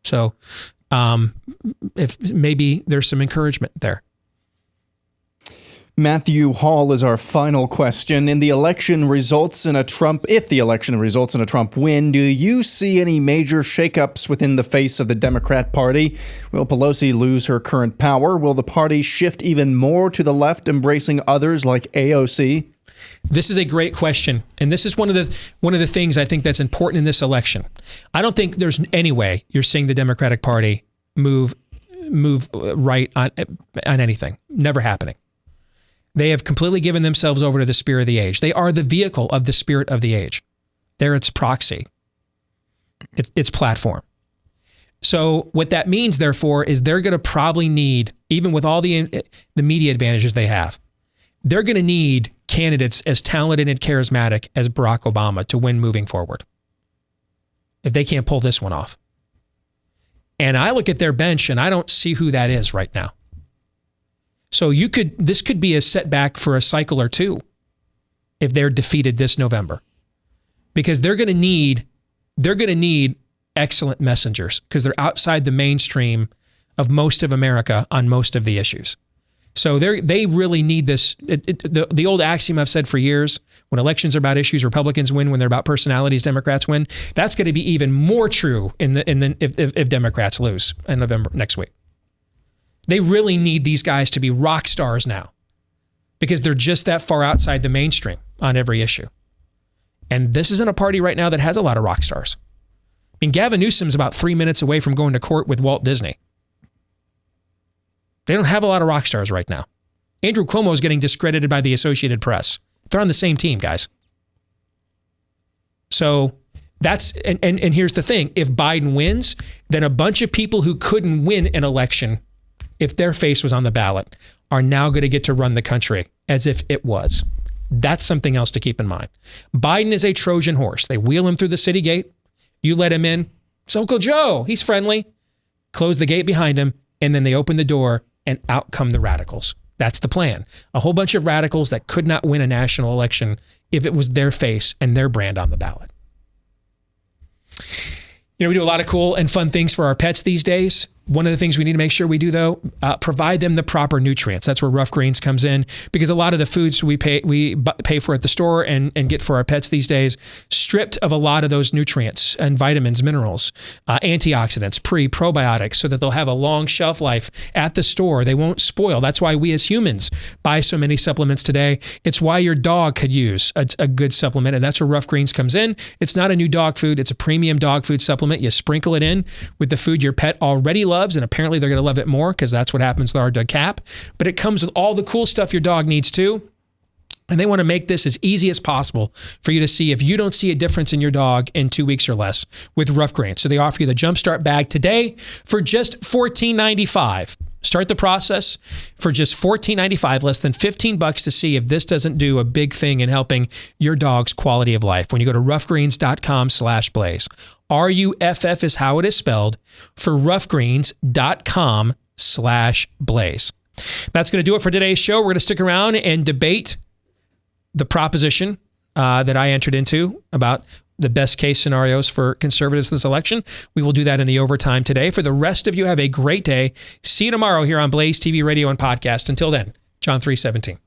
So if maybe there's some encouragement there. Matthew Hall is our final question. If the election results in a Trump win, do you see any major shakeups within the face of the Democrat Party? Will Pelosi lose her current power? Will the party shift even more to the left, embracing others like AOC? This is a great question, and this is one of the things I think that's important in this election. I don't think there's any way you're seeing the Democratic Party move right on anything. Never happening. They have completely given themselves over to the spirit of the age. They are the vehicle of the spirit of the age. They're its proxy, its platform. So what that means, therefore, is they're going to probably need, even with all the media advantages they have, they're going to need candidates as talented and charismatic as Barack Obama to win moving forward, if they can't pull this one off. And I look at their bench and I don't see who that is right now. So this could be a setback for a cycle or two if they're defeated this November, because they're going to need excellent messengers, because they're outside the mainstream of most of America on most of the issues. So they really need this. The old axiom I've said for years: when elections are about issues, Republicans win. When they're about personalities, Democrats win. That's going to be even more true if Democrats lose in November next week. They really need these guys to be rock stars now, because they're just that far outside the mainstream on every issue. And this isn't a party right now that has a lot of rock stars. I mean, Gavin Newsom's about 3 minutes away from going to court with Walt Disney. They don't have a lot of rock stars right now. Andrew Cuomo is getting discredited by the Associated Press. They're on the same team, guys. So and here's the thing. If Biden wins, then a bunch of people who couldn't win an election if their face was on the ballot are now going to get to run the country as if it was. That's something else to keep in mind. Biden is a Trojan horse. They wheel him through the city gate. You let him in. It's Uncle Joe. He's friendly. Close the gate behind him, and then they open the door, and out come the radicals. That's the plan. A whole bunch of radicals that could not win a national election if it was their face and their brand on the ballot. You know, we do a lot of cool and fun things for our pets these days. One of the things we need to make sure we do, though, provide them the proper nutrients. That's where Rough Greens comes in, because a lot of the foods we pay for at the store and get for our pets these days, stripped of a lot of those nutrients and vitamins, minerals, antioxidants, probiotics, so that they'll have a long shelf life at the store. They won't spoil. That's why we as humans buy so many supplements today. It's why your dog could use a good supplement, and that's where Rough Greens comes in. It's not a new dog food. It's a premium dog food supplement. You sprinkle it in with the food your pet already loves, and apparently they're going to love it more, because that's what happens with our dog Cap. But it comes with all the cool stuff your dog needs too. And they want to make this as easy as possible for you to see if you don't see a difference in your dog in 2 weeks or less with Rough Greens. So they offer you the Jumpstart bag today for just $14.95. Start the process for just $14.95, less than $15 to see if this doesn't do a big thing in helping your dog's quality of life. When you go to roughgreens.com/blaze, RUFF is how it is spelled, for roughgreens.com/blaze. That's going to do it for today's show. We're going to stick around and debate the proposition that I entered into about the best case scenarios for conservatives this election. We will do that in the overtime today. For the rest of you, have a great day. See you tomorrow here on Blaze TV radio and podcast. Until then, John 3:17.